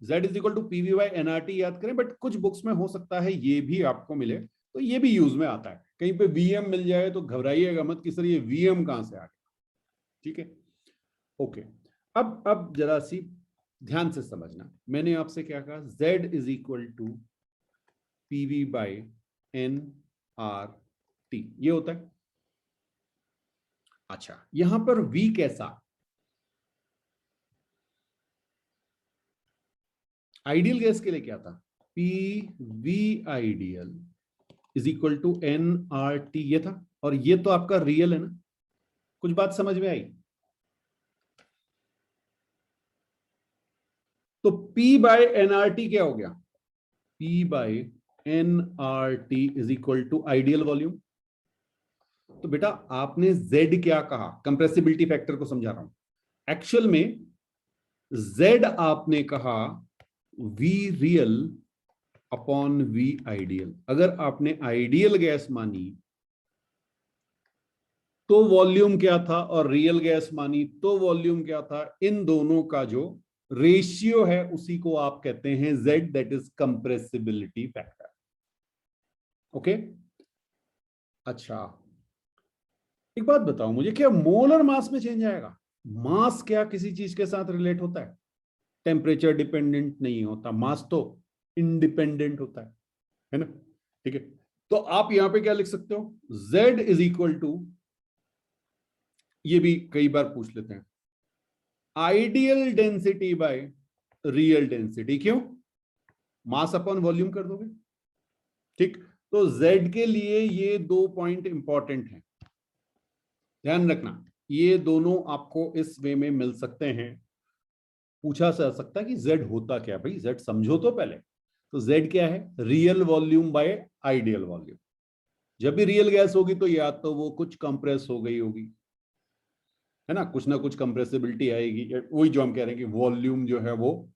Z is equal to PV by NRT याद करें, बट कुछ बुक्स में हो सकता है ये भी आपको मिले, तो ये भी यूज में आता है। कहीं पे Vm मिल जाए तो घबराइएगा मत कि सर ये Vm कहां से आ गया, ठीक है। ओके, अब जरा सी ध्यान से समझना, मैंने आपसे क्या कहा, Z is equal to PV by NRT, ये होता है। अच्छा, यहां पर V कैसा, आइडियल गैस के लिए क्या था, PV ideal is equal to NRT, ये था, और ये तो आपका रियल है ना। कुछ बात समझ में आई? तो P बाय NRT क्या हो गया, P by NRT is equal to ideal volume. तो बेटा आपने Z क्या कहा, कंप्रेसिबिलिटी फैक्टर को समझा रहा हूं, एक्चुअल में Z आपने कहा V real upon V ideal. अगर आपने आइडियल गैस मानी तो वॉल्यूम क्या था, और रियल गैस मानी तो वॉल्यूम क्या था, इन दोनों का जो रेशियो है उसी को आप कहते हैं Z, that is compressibility factor. Okay, अच्छा एक बात बताओ मुझे, क्या मोलर मास में चेंज आएगा? मास क्या किसी चीज के साथ रिलेट होता है? टेम्परेचर डिपेंडेंट नहीं होता, मास तो इंडिपेंडेंट होता है ना, ठीक है। तो आप यहां पे क्या लिख सकते हो, Z इज इक्वल टू, ये भी कई बार पूछ लेते हैं, ideal density by real density. क्यों? मास अपॉन वॉल्यूम कर दोगे, ठीक। तो Z के लिए ये दो पॉइंट इंपॉर्टेंट हैं, ध्यान रखना, ये दोनों आपको इस वे में मिल सकते हैं। पूछा जा सकता है कि Z होता क्या, भाई Z समझो तो पहले। तो Z क्या है, real volume by ideal volume. जब भी रियल गैस होगी तो या तो वो कुछ कंप्रेस हो गई होगी, है ना कुछ कंप्रेसिबिलिटी आएगी, वही जो हम कह रहे हैं कि वॉल्यूम जो है वो,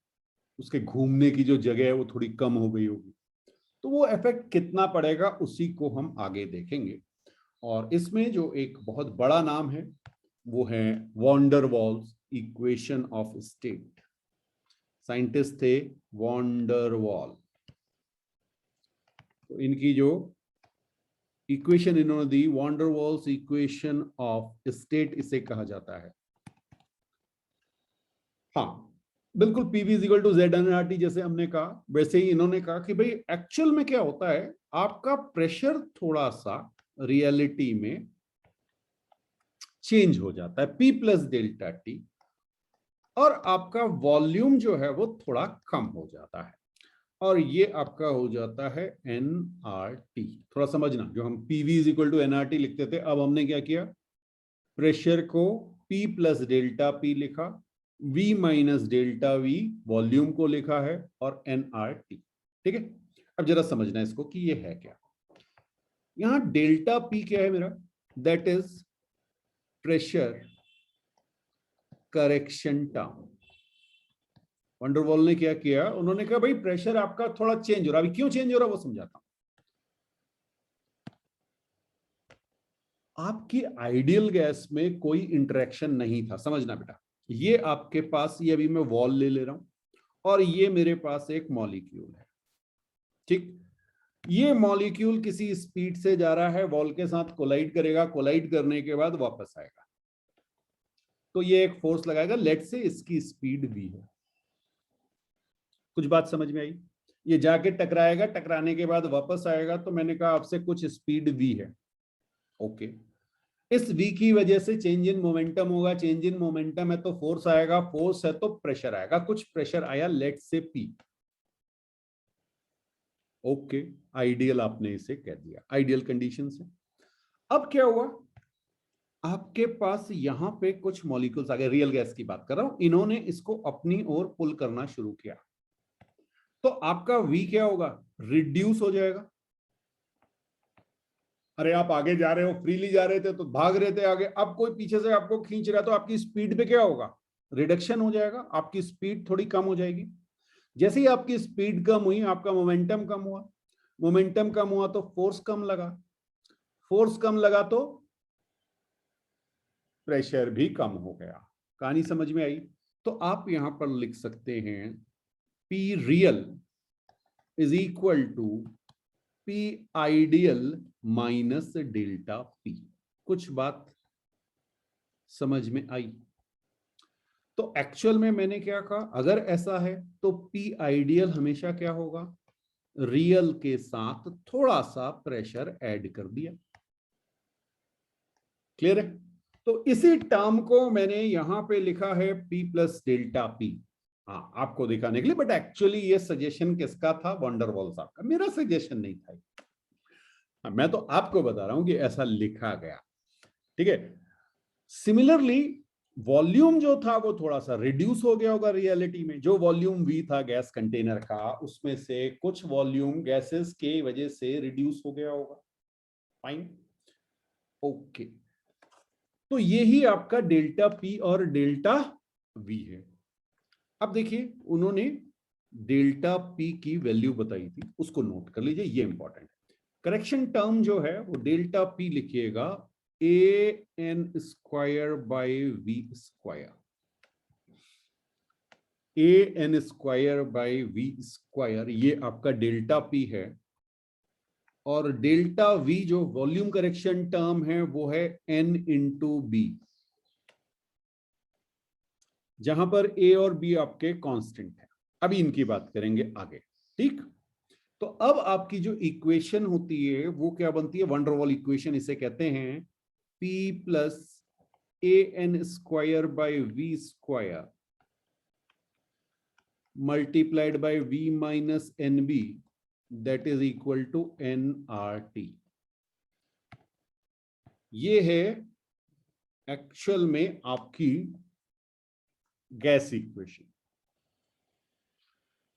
उसके घूमने की जो जगह है वो थोड़ी कम हो गई होगी। तो वो इफेक्ट कितना पड़ेगा उसी को हम आगे देखेंगे। और इसमें जो एक बहुत बड़ा नाम है वो है van der Waals equation of state. Scientist थे वॉन डर वाल। तो इनकी जो इक्वेशन इन्होंने दी, van der Waals equation of state इसे कहा जाता है। हाँ बिल्कुल, PV is equal to Z N R T, जैसे हमने कहा वैसे ही इन्होंने कहा कि भाई एक्चुअल में क्या होता है, आपका प्रेशर थोड़ा सा रियलिटी में चेंज हो जाता है, पी प्लस डेल्टा टी, और आपका वॉल्यूम जो है वो थोड़ा कम हो जाता है, और ये आपका हो जाता है एन आर टी। थोड़ा समझना, जो हम PV is equal to N R T लिखते थे, अब हमने क्या किया, प्रेशर को पी प्लस डेल्टा पी लिखा, V minus delta V volume को लिखा है, और एन आर टी। ठीक है, अब जरा समझना इसको कि ये है क्या। यहां डेल्टा पी क्या है मेरा, that is pressure correction term. Van der Waals ने क्या किया, उन्होंने कहा भाई प्रेशर आपका थोड़ा चेंज हो रहा है, अभी क्यों चेंज हो रहा है वो समझाता हूं। आपकी आइडियल गैस में कोई इंटरेक्शन नहीं था, समझना बेटा, ये आपके पास, ये अभी मैं वॉल ले रहा हूं, और ये मेरे पास एक मॉलिक्यूल है, ठीक, ये मॉलिक्यूल किसी स्पीड से जा रहा है, वॉल के साथ कोलाइड करेगा, कोलाइड करने के बाद वापस आएगा, तो ये एक फोर्स लगाएगा, लेट से इसकी स्पीड v है। कुछ बात समझ में आई, ये जाके टकराएगा, टकराने के बाद वापस आएगा, तो मैंने कहा आपसे कुछ स्पीड v है, ओके। इस v की वजह से चेंज इन मोमेंटम होगा, चेंज इन मोमेंटम है तो फोर्स आएगा, फोर्स है तो प्रेशर आएगा, कुछ प्रेशर आया, लेट से p, ओके। आइडियल आपने इसे कह दिया, आइडियल कंडीशन से। अब क्या हुआ, आपके पास यहां पे कुछ मॉलिक्यूल्स आ गए, रियल गैस की बात कर रहा हूं, इन्होंने इसको अपनी ओर पुल करना शुरू किया, तो आपका v क्या होगा, रिड्यूस हो जाएगा। अरे आप आगे जा रहे हो, फ्रीली जा रहे थे तो भाग रहे थे आगे, अब कोई पीछे से आपको खींच रहा है, तो आपकी स्पीड पे क्या होगा, रिडक्शन हो जाएगा, आपकी स्पीड थोड़ी कम हो जाएगी। जैसे ही आपकी स्पीड कम हुई, आपका मोमेंटम कम हुआ, मोमेंटम कम हुआ तो फोर्स कम लगा, फोर्स कम लगा तो प्रेशर भी कम हो गया। कहानी समझ में आई, तो आप यहां पर लिख सकते हैं P real is equal to P ideal minus delta P। कुछ बात समझ में आई, तो एक्चुअल में मैंने क्या कहा, अगर ऐसा है तो P आइडियल हमेशा क्या होगा, रियल के साथ थोड़ा सा प्रेशर ऐड कर दिया। क्लियर है, तो इसी टर्म को मैंने यहां पे लिखा है P प्लस डेल्टा P, हाँ आपको दिखाने के लिए, बट एक्चुअली ये सजेशन किसका था, वंडरवॉल साहब का, मेरा सजेशन नहीं था। हाँ, मैं तो आपको बता रहा हूं कि ऐसा लिखा गया, ठीक है। सिमिलरली वॉल्यूम जो था वो थोड़ा सा रिड्यूस हो गया होगा रियलिटी में, जो वॉल्यूम V था गैस कंटेनर का, उसमें से कुछ वॉल्यूम गैसेस के वजह से रिड्यूस हो गया होगा, फाइन, ओके। तो यही आपका डेल्टा P और डेल्टा V है। अब देखिए उन्होंने डेल्टा P की वैल्यू बताई थी, उसको नोट कर लीजिए, ये इंपॉर्टेंट है। करेक्शन टर्म जो है वो डेल्टा P लिखिएगा an square by v square, an square by v square, ये आपका डेल्टा P है, और डेल्टा V जो वॉल्यूम करेक्शन टर्म है वो है n इंटू बी, जहां पर a और b आपके कांस्टेंट है। अभी इनकी बात करेंगे आगे, ठीक। तो अब आपकी जो इक्वेशन होती है वो क्या बनती है, वंडरवॉल इक्वेशन इसे कहते हैं, p plus an square by v square multiplied by v minus n b, that is equal to nRT। ये है एक्चुअल में आपकी gas equation,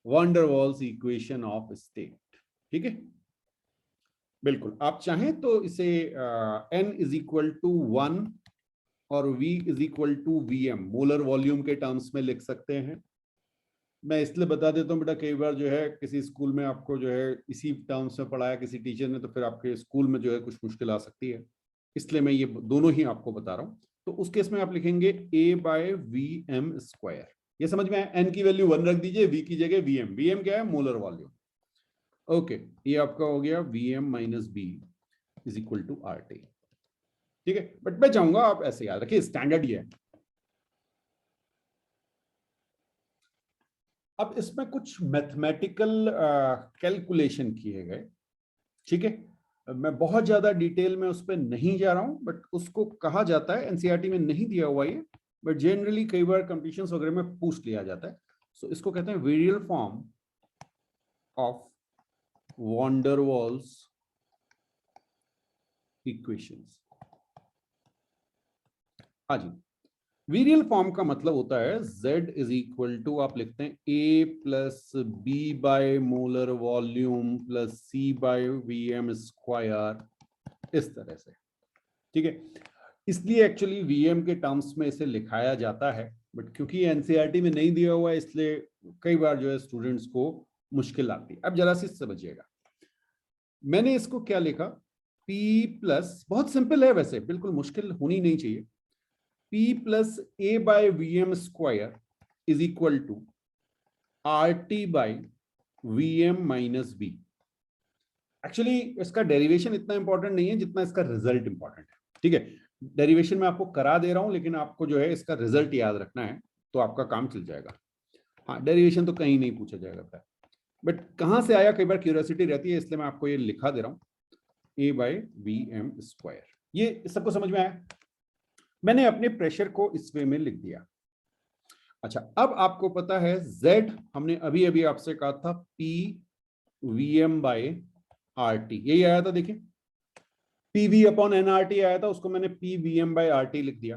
Van der Waals equation of state, ठीक है। बिल्कुल, आप चाहें तो इसे n इज इक्वल टू 1 और v is equal to vm molar volume के टर्म्स में लिख सकते हैं। मैं इसलिए बता देता हूँ बेटा, कई बार जो है किसी स्कूल में आपको जो है इसी टर्म्स में पढ़ाया किसी टीचर ने, तो फिर आपके स्कूल में जो है कुछ मुश्किल आ सकती है, इसलिए मैं ये दोनों ही आपको बता रहा हूँ। तो उस केस में आप लिखेंगे a by V M square, ये समझ में आया, n की वैल्यू 1 रख दीजिए, v की जगह vm, vm क्या है, मोलर वॉल्यूम, ओके। ये आपका हो गया vm minus B is equal to R T. ठीक है, बट मैं चाहूंगा आप ऐसे याद रखिए, स्टैंडर्ड ये है। अब इसमें कुछ मैथमेटिकल कैलकुलेशन किए गए। ठीक है, मैं बहुत ज्यादा डिटेल में उस पर नहीं जा रहा हूं, बट उसको कहा जाता है, एनसीईआरटी में नहीं दिया हुआ ये, बट जनरली कई बार कंपटीशंस वगैरह में पूछ लिया जाता है। सो इसको कहते हैं virial form of van der Waals equations. हाँ जी, वेरियल फॉर्म का मतलब होता है z इज इक्वल टू, आप लिखते हैं a plus B by molar volume plus c by VM square, इस तरह से। ठीक है, इसलिए एक्चुअली वीएम के टर्म्स में इसे लिखाया जाता है, बट क्योंकि एनसीईआरटी में नहीं दिया हुआ है इसलिए कई बार जो है स्टूडेंट्स को मुश्किल आती है। अब जरा सी समझिएगा, मैंने इसको क्या लिखा, p प्लस, बहुत सिंपल है वैसे, बिल्कुल मुश्किल होनी नहीं चाहिए, p plus a by V M square is equal to R T by V M minus B. Actually इसका डेरिवेशन इतना इंपॉर्टेंट नहीं है जितना इसका रिजल्ट इंपॉर्टेंट है। ठीक है, डेरिवेशन मैं आपको करा दे रहा हूं, लेकिन आपको जो है इसका रिजल्ट याद रखना है तो आपका काम चल जाएगा। हाँ, डेरिवेशन तो कहीं नहीं पूछा जाएगा, बट कहां से आया कई बार क्यूरियोसिटी रहती है, इसलिए मैं आपको ये लिखा दे रहा हूं, a by V M square. ये सबको समझ में आया? मैंने अपने प्रेशर को इस वे में लिख दिया। अच्छा, अब आपको पता है z, हमने अभी अभी आपसे कहा था p V M by R T, यही आया था। देखिए P V upon N R T आया था, उसको मैंने P V M by R T लिख दिया।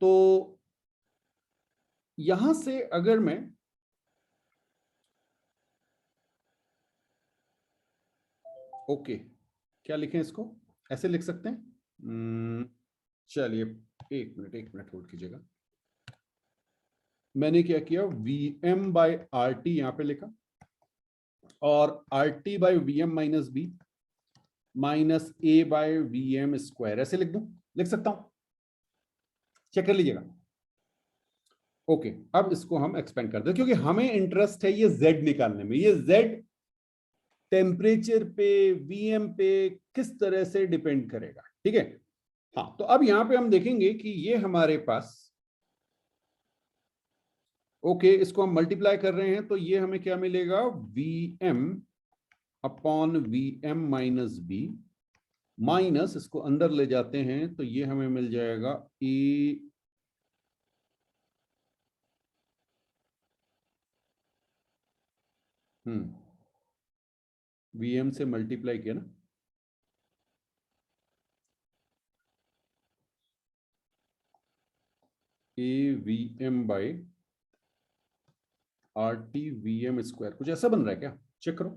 तो यहां से अगर मैं ओके क्या लिखें, इसको ऐसे लिख सकते हैं। चलिए एक मिनट होल्ड कीजिएगा। मैंने क्या किया, V M by R T यहां पे लिखा, और R T by V M minus B minus A by V M square, ऐसे लिख दूं, लिख सकता हूं, चेक कर लीजिएगा। ओके, अब इसको हम एक्सपेंड कर दें, क्योंकि हमें इंटरेस्ट है ये z निकालने में। ये z टेम्परेचर पे, वीएम पे किस तरह से डिपेंड करेगा। ठीक है, हाँ, तो अब यहां पे हम देखेंगे कि ये हमारे पास, ओके, इसको हम मल्टीप्लाई कर रहे हैं तो ये हमें क्या मिलेगा, V M upon V M minus B, minus इसको अंदर ले जाते हैं तो ये हमें मिल जाएगा ए वी एम से मल्टीप्लाई किया ना, A V M by R T V M square, कुछ ऐसा बन रहा है क्या, चेक करो।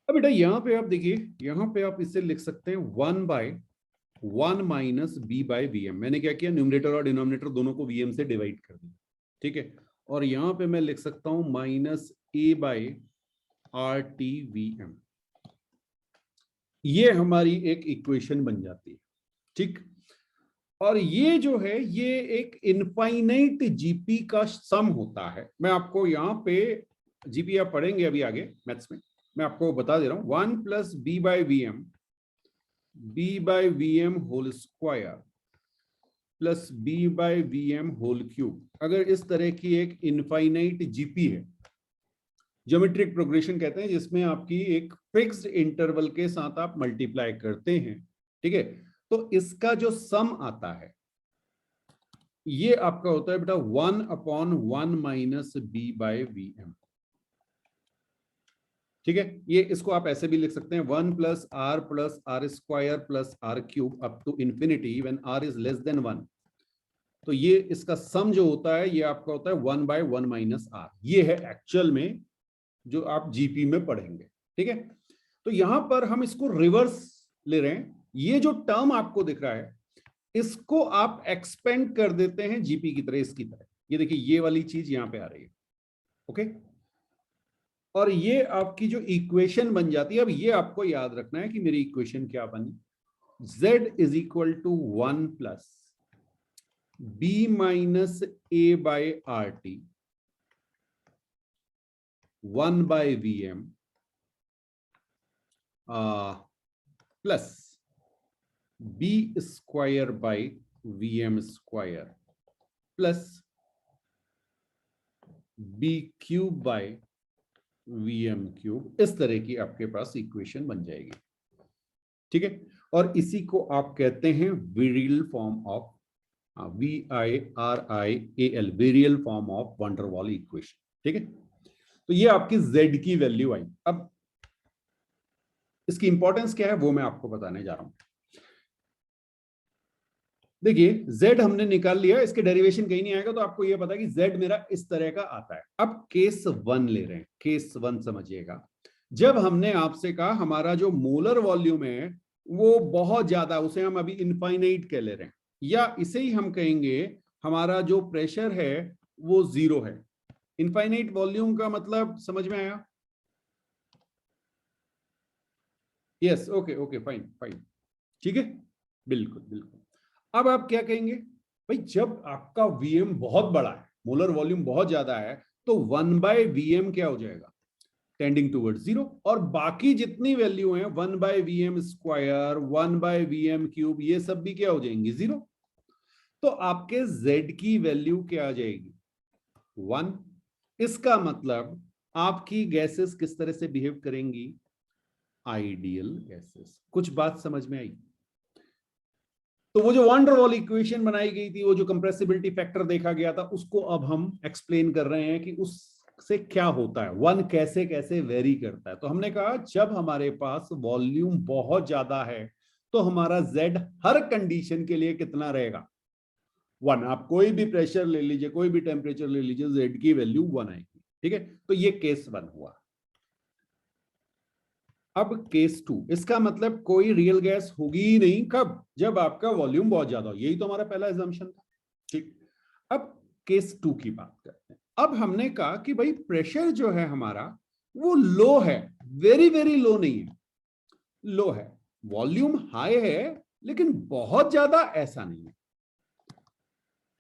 अब बेटा यहां पे आप देखिए, यहां पे आप इसे लिख सकते हैं 1/1 minus B by V M. मैंने क्या किया, न्यूमरेटर और डिनोमिनेटर दोनों को वी एम से डिवाइड कर दिया। ठीक है, और यहां पे मैं लिख सकता हूं minus A by R T V M. ये हमारी एक इक्वेशन बन जाती है। ठीक, और ये जो है ये एक इनफाइनाइट जीपी का सम होता है। मैं आपको यहाँ पे जीपी आप पढ़ेंगे अभी आगे मैथ्स में, मैं आपको बता दे रहा हूं, 1 plus B by V M whole square plus B by V M whole cube. अगर इस तरह की एक इनफाइनाइट जीपी है, ज्योमेट्रिक प्रोग्रेशन कहते हैं, जिसमें आपकी एक फिक्स्ड इंटरवल के साथ आप मल्टीप्लाई करते हैं। ठीक है, तो इसका जो सम आता है ये आपका होता है बेटा 1/1 minus B by V M. ठीक है, ये इसको आप ऐसे भी लिख सकते हैं, 1 plus R square plus R cube up to infinity when R is less than 1। तो ये इसका सम जो होता है ये आपका होता है 1/1 माइनस आर। ये है एक्चुअल में जो आप जीपी में पढ़ेंगे। ठीक है, तो यहां पर हम इसको रिवर्स ले रहे हैं। ये जो टर्म आपको दिख रहा है इसको आप एक्सपेंड कर देते हैं जीपी की तरह, इसकी तरह। ये देखिए ये वाली चीज यहां पे आ रही है। ओके, और ये आपकी जो इक्वेशन बन जाती है, अब ये आपको याद रखना है कि मेरी इक्वेशन क्या बनी, z is equal to 1 plus B minus A by R T 1/Vm plus B square by Vm square plus B cube by Vm cube, इस तरह की आपके पास इक्वेशन बन जाएगी। ठीक है, और इसी को आप कहते हैं virial form of VIRIAL, virial form of van der Waal equation. ठीक है, तो ये आपकी Z की वैल्यू आई। अब इसकी इंपॉर्टेंस क्या है वो मैं आपको बताने जा रहा हूं। देखिए Z हमने निकाल लिया, इसके डेरिवेशन कहीं नहीं आएगा, तो आपको यह पता है कि Z मेरा इस तरह का आता है। अब केस 1 ले रहे हैं, केस 1 समझिएगा। जब हमने आपसे कहा हमारा जो मोलर वॉल्यूम है वो बहुत ज्यादा, उसे हम अभी इनफाइनाइट कह ले रहे हैं, या इसे ही हम कहेंगे हमारा जो प्रेशर है वो 0 है। इनफाइनाइट वॉल्यूम का मतलब समझ में आया? Yes, okay okay, fine fine, ठीक है, बिल्कुल बिल्कुल। अब आप क्या कहेंगे भाई, जब आपका Vm बहुत बड़ा है, मोलर वॉल्यूम बहुत ज्यादा है, तो 1/Vm क्या हो जाएगा? टेंडिंग टूवर्ड 0, और बाकी जितनी वैल्यू है 1/Vm स्क्वायर, 1/Vm क्यूब, ये सब भी क्या हो जाएंगी? 0। तो आपके Z की वैल्यू क्या आ जाएगी? 1। इसका मतलब आपकी गैसेस किस तरह से बिहेव करेंगी? Ideal gases. कुछ बात समझ में आई? तो वो जो वैन डर वाल इक्वेशन बनाई गई थी, वो जो कंप्रेसिबिलिटी फैक्टर देखा गया था, उसको अब हम एक्सप्लेन कर रहे हैं कि उससे क्या होता है, वन कैसे कैसे वेरी करता है। तो हमने कहा जब हमारे पास वॉल्यूम बहुत ज्यादा है तो हमारा Z हर कंडीशन के लिए कितना रहेगा? 1। आप कोई भी प्रेशर ले लीजिए, कोई भी टेम्परेचर ले लीजिए, Z की वैल्यू 1 आएगी। ठीक है, तो ये केस 1 हुआ। अब केस 2, इसका मतलब कोई रियल गैस होगी ही नहीं। कब? जब आपका वॉल्यूम बहुत ज्यादा हो। यही तो हमारा पहला एजम्पशन था। ठीक, अब केस 2 की बात करते हैं। अब हमने कहा कि भाई प्रेशर जो है हमारा वो लो है, वेरी वेरी लो नहीं है, लो है। वॉल्यूम हाई है लेकिन बहुत ज्यादा ऐसा नहीं है।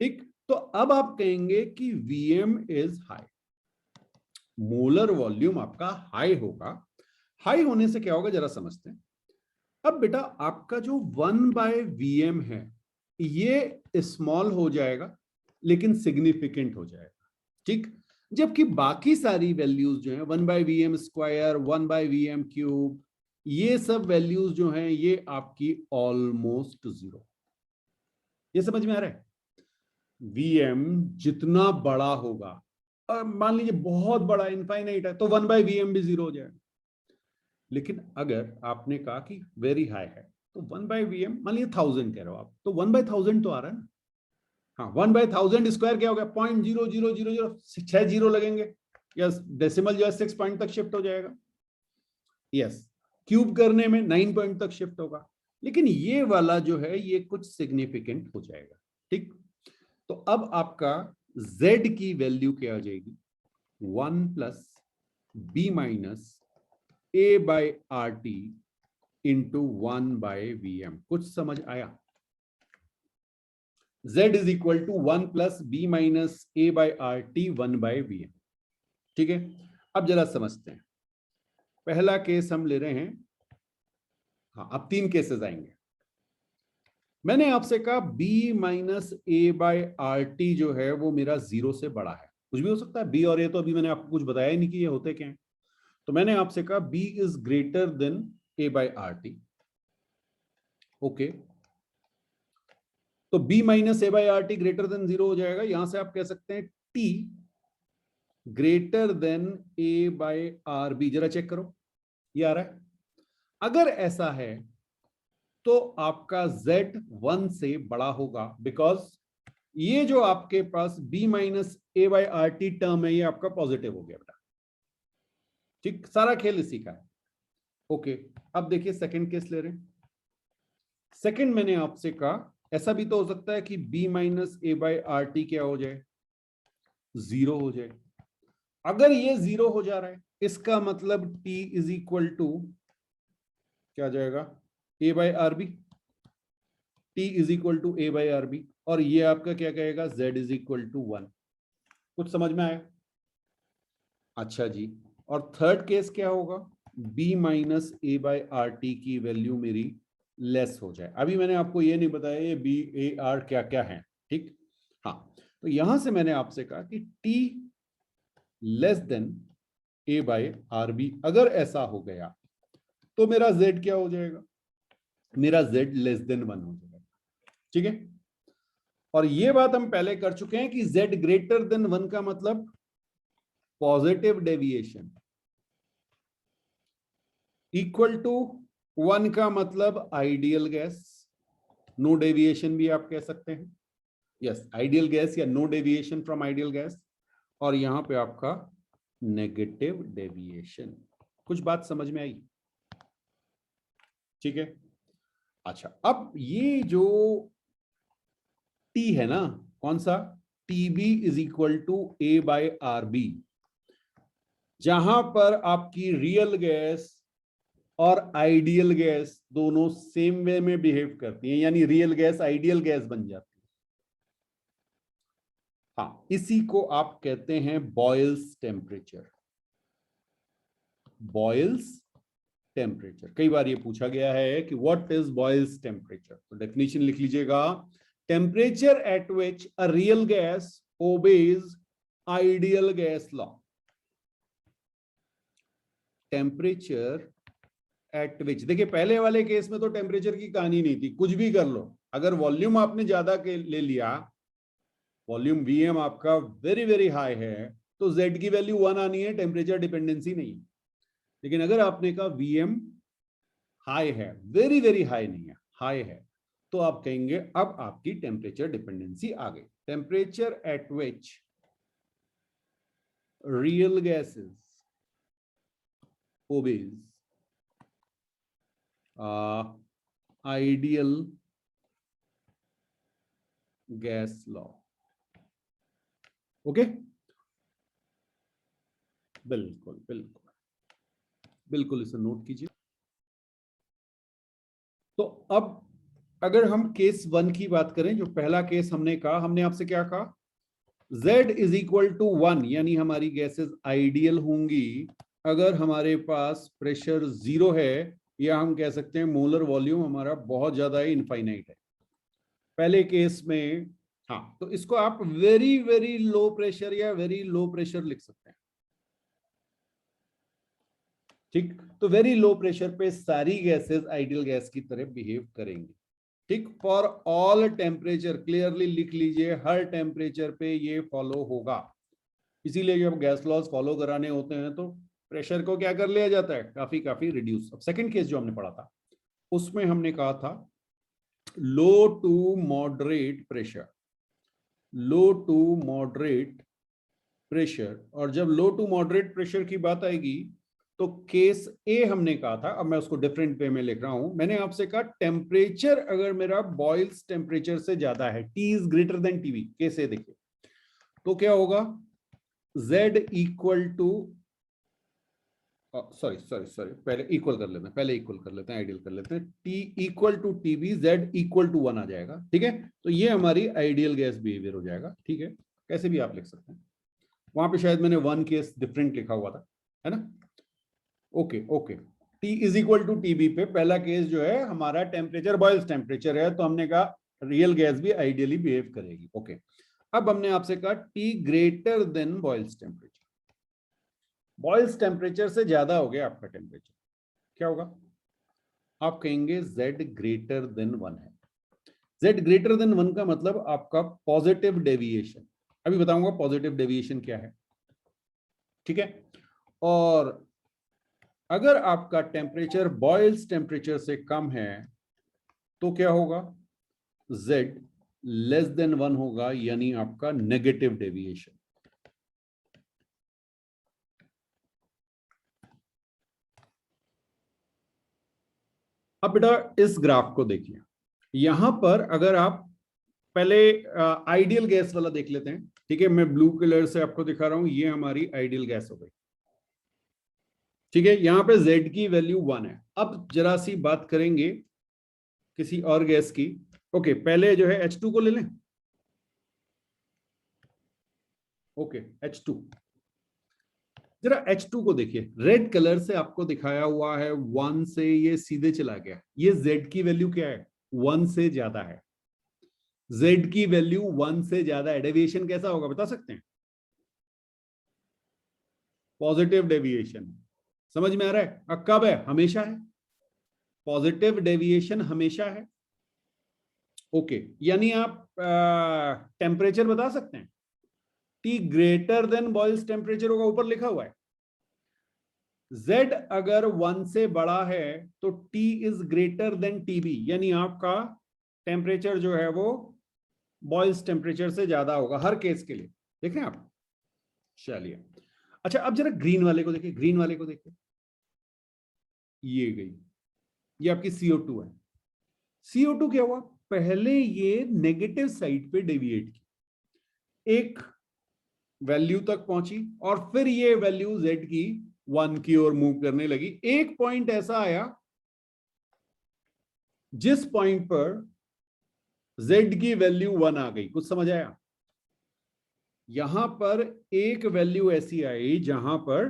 ठीक, तो अब आप कहेंगे कि Vm is high, molar volume आपका हाई होगा। हाई होने से क्या होगा जरा समझते हैं। अब बेटा आपका जो 1/Vm है ये स्मॉल हो जाएगा लेकिन सिग्निफिकेंट हो जाएगा। ठीक, जबकि बाकी सारी वैल्यूज जो है 1/Vm स्क्वायर, 1/Vm क्यूब, ये सब वैल्यूज जो हैं ये आपकी ऑलमोस्ट 0। ये समझ में आ रहा है? Vm जितना बड़ा होगा, मान लीजिए बहुत बड़ा इनफाइनाइट है, तो 1/Vm भी 0 हो जाएगा। लेकिन अगर आपने कहा कि वेरी हाई है, तो 1/Vm मान लीजिए 1000 कह रहे हो आप, तो 1/1000 तो आ रहा है ना। हाँ, 1/1000 स्क्वायर क्या हो गया? 0.0000, 6 जीरो लगेंगे, यस, डेसिमल जो है 6 पॉइंट तक शिफ्ट हो जाएगा। यस, क्यूब करने में 9 पॉइंट तक शिफ्ट होगा। लेकिन ये वाला जो है ये कुछ सिग्निफिकेंट हो जाएगा। ठीक, तो अब आपका Z की वैल्यू क्या आ जाएगी? 1 plus B minus A/RT into 1/Vm। कुछ समझ आया? Z is equal to 1 plus B minus A/RT 1/Vm। ठीक है, अब जरा समझते हैं। पहला केस हम ले रहे हैं। हाँ, अब 3 केसेस आएंगे। मैंने आपसे कहा B माइनस A/RT जो है वो मेरा 0 से बड़ा है। कुछ भी हो सकता है B और A, तो अभी मैंने आपको कुछ बताया ही नहीं कि ये होते क्या है। तो मैंने आपसे कहा B is greater then A/RT। Okay, तो B minus A/RT greater than 0 हो जाएगा। यहां से आप कह सकते हैं T ग्रेटर देन A/RB। जरा चेक करो, ये आ रहा है? अगर ऐसा है तो आपका Z 1 से बड़ा होगा, बिकॉज ये जो आपके पास B माइनस A/RT टर्म है ये आपका पॉजिटिव हो गया बेटा। ठीक, सारा खेल इसी का है। ओके, अब देखिए सेकंड केस ले रहे हैं। सेकंड मैंने आपसे कहा ऐसा भी तो हो सकता है कि B माइनस A/RT क्या हो जाए? 0 हो जाए। अगर ये 0 हो जा रहा है इसका मतलब T इज इक्वल टू क्या जाएगा? A/RB। T is equal to A/RB, और ये आपका क्या कहेगा? Z is equal to 1। कुछ समझ में आया? अच्छा जी, और थर्ड केस क्या होगा, b minus A by R T की वैल्यू मेरी लेस हो जाए। अभी मैंने आपको ये नहीं बताया ये बी ए आर क्या क्या है, ठीक। हाँ, तो यहां से मैंने आपसे कहा कि t less than A by R B, अगर ऐसा हो गया तो मेरा z क्या हो जाएगा, मेरा z लेस देन 1 हो जाएगा, ठीक है। और ये बात हम पहले कर चुके हैं कि z ग्रेटर देन 1 का मतलब पॉजिटिव डेविएशन, इक्वल टू 1 का मतलब आइडियल गैस, नो डेविएशन भी आप कह सकते हैं, यस आइडियल गैस या no deviation from ideal gas, और यहां पे आपका नेगेटिव डेविएशन। कुछ बात समझ में आई, ठीक है। अच्छा, अब ये जो T है ना, कौन सा, TB is equal to A by RB, जहां पर आपकी रियल गैस और आइडियल गैस दोनों सेम वे में बिहेव करती हैं, यानी रियल गैस आइडियल गैस बन जाती है। हाँ, इसी को आप कहते हैं बॉयल्स टेम्परेचर। बॉयल्स टेम्परेचर, कई बार ये पूछा गया है कि व्हाट इज बॉयल्स टेम्परेचर, तो डेफिनेशन लिख लीजिएगा, temperature at which a real gas obeys ideal gas law. Temperature at विच, देखिए पहले वाले केस में तो टेम्परेचर की कहानी नहीं थी, कुछ भी कर लो, अगर वॉल्यूम आपने ज्यादा के ले लिया, वॉल्यूम Vm आपका वेरी वेरी हाई है, तो Z की वैल्यू 1 आनी है, टेम्परेचर डिपेंडेंसी नहीं। लेकिन अगर आपने कहा Vm हाई है, वेरी वेरी हाई नहीं है, हाई है, तो आप कहेंगे अब आपकी टेम्परेचर डिपेंडेंसी आ गई। Temperature at which real gases obeys ideal gas law. Okay, बिल्कुल बिल्कुल बिल्कुल, इसे नोट कीजिए। तो अब अगर हम केस 1 की बात करें, जो पहला केस हमने कहा, हमने आपसे क्या कहा, Z इज इक्वल टू 1, यानी हमारी गैसेस आइडियल होंगी अगर हमारे पास प्रेशर 0 है, या हम कह सकते हैं मोलर वॉल्यूम हमारा बहुत ज्यादा है, इनफाइनाइट है। पहले केस में, हाँ, तो इसको आप वेरी वेरी लो प्रेशर या वेरी लो प्रेशर लिख सकते हैं, ठीक। तो वेरी लो प्रेशर पे सारी गैसेस आइडियल गैस की तरह बिहेव करेंगी, ठीक। फॉर ऑल टेम्परेचर, क्लियरली लिख लीजिए, हर टेम्परेचर पे ये फॉलो होगा। इसीलिए जब गैस लॉज फॉलो कराने होते हैं तो प्रेशर को क्या कर लिया जाता है, काफी काफी रिड्यूस। अब सेकंड केस जो हमने पढ़ा था, उसमें हमने कहा था low to moderate pressure, low to moderate pressure. और जब लो टू मॉडरेट प्रेशर की बात आएगी तो केस ए हमने कहा था, अब मैं उसको डिफरेंट वे में लिख रहा हूं, मैंने आपसे कहा टेम्परेचर अगर मेरा बॉयल्स टेम्परेचर से ज्यादा है, T is greater than TV, case A देखिए, तो क्या होगा, Z equal to, sorry sorry sorry, पहले इक्वल कर लेते हैं, पहले इक्वल कर लेते हैं, आइडियल कर लेते हैं, T equal to TB, Z equal to 1 आ जाएगा, ठीक है। तो ये हमारी आइडियल गैस बिहेवियर हो जाएगा, ठीक है। कैसे भी आप लिख सकते हैं, वहां पे शायद मैंने 1 केस डिफरेंट लिखा हुआ था, है ना। Okay okay, T is equal to TB पे पहला केस जो है हमारा टेम्परेचर बॉयल्स टेम्परेचर है, तो हमने कहा रियल गैस भी आइडियली बिहेव करेगी, ओके। अब हमने आपसे कहा T greater than boils temperature, boils temperature से ज्यादा हो गया आपका टेम्परेचर, क्या होगा, आप कहेंगे Z ग्रेटर देन 1 है। Z ग्रेटर देन 1 का मतलब आपका पॉजिटिव डेविएशन, अभी बताऊंगा पॉजिटिव डेविएशन क्या है, ठीक है। और अगर आपका टेम्परेचर बॉयल्स टेम्परेचर से कम है तो क्या होगा, Z लेस देन 1 होगा, यानी आपका नेगेटिव डेविएशन। अब बेटा इस ग्राफ को देखिए, यहां पर अगर आप पहले आइडियल गैस वाला देख लेते हैं, ठीक है। मैं ब्लू कलर से आपको दिखा रहा हूं, ये हमारी आइडियल गैस हो गई, ठीक है। यहां पे Z की वैल्यू 1 है। अब जरा सी बात करेंगे किसी और गैस की, ओके। पहले जो है H2 को ले लें, ओके H2, जरा H2 को देखिए, रेड कलर से आपको दिखाया हुआ है 1 से ये सीधे चला गया, ये Z की वैल्यू क्या है, 1 से ज्यादा है। Z की वैल्यू 1 से ज्यादा है, डेविएशन कैसा होगा बता सकते हैं? Positive deviation. समझ में आ रहा है? अब कब है? हमेशा है। पॉजिटिव डेविएशन हमेशा है। ओके, यानी आप टेम्परेचर बता सकते हैं? T greater than boils temperature होगा, ऊपर लिखा हुआ है। Z अगर 1 से बड़ा है तो T is greater then TB, यानी आपका टेम्परेचर जो है वो बॉयल्स टेम्परेचर से ज्यादा होगा हर केस के लिए। देख रहे हैं आप? चलिए, अच्छा अब जरा ग्रीन वाले को देखिए, ग्रीन वाले को देखिए, ये गई, ये आपकी CO2 है। CO2 क्या हुआ, पहले ये नेगेटिव साइड पे डेविएट की, एक वैल्यू तक पहुंची और फिर ये वैल्यू Z की 1 की ओर मूव करने लगी। एक पॉइंट ऐसा आया जिस पॉइंट पर Z की वैल्यू 1 आ गई। कुछ समझ आया? यहां पर एक वैल्यू ऐसी आई जहां पर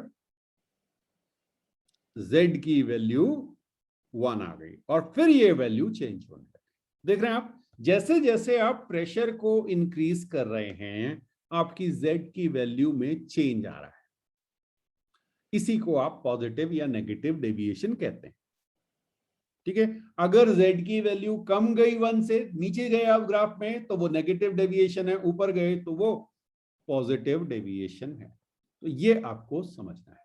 Z की वैल्यू 1 आ गई और फिर ये वैल्यू चेंज होने लगी। देख रहे हैं आप? जैसे जैसे आप प्रेशर को इंक्रीज कर रहे हैं, आपकी Z की वैल्यू में चेंज आ रहा है। इसी को आप पॉजिटिव या नेगेटिव डेविएशन कहते हैं। ठीक है, अगर Z की वैल्यू कम गई 1 से, नीचे गए आप ग्राफ में, तो वो नेगेटिव डेविएशन है, ऊपर गए तो वो पॉजिटिव डेविएशन है। तो ये आपको समझना है।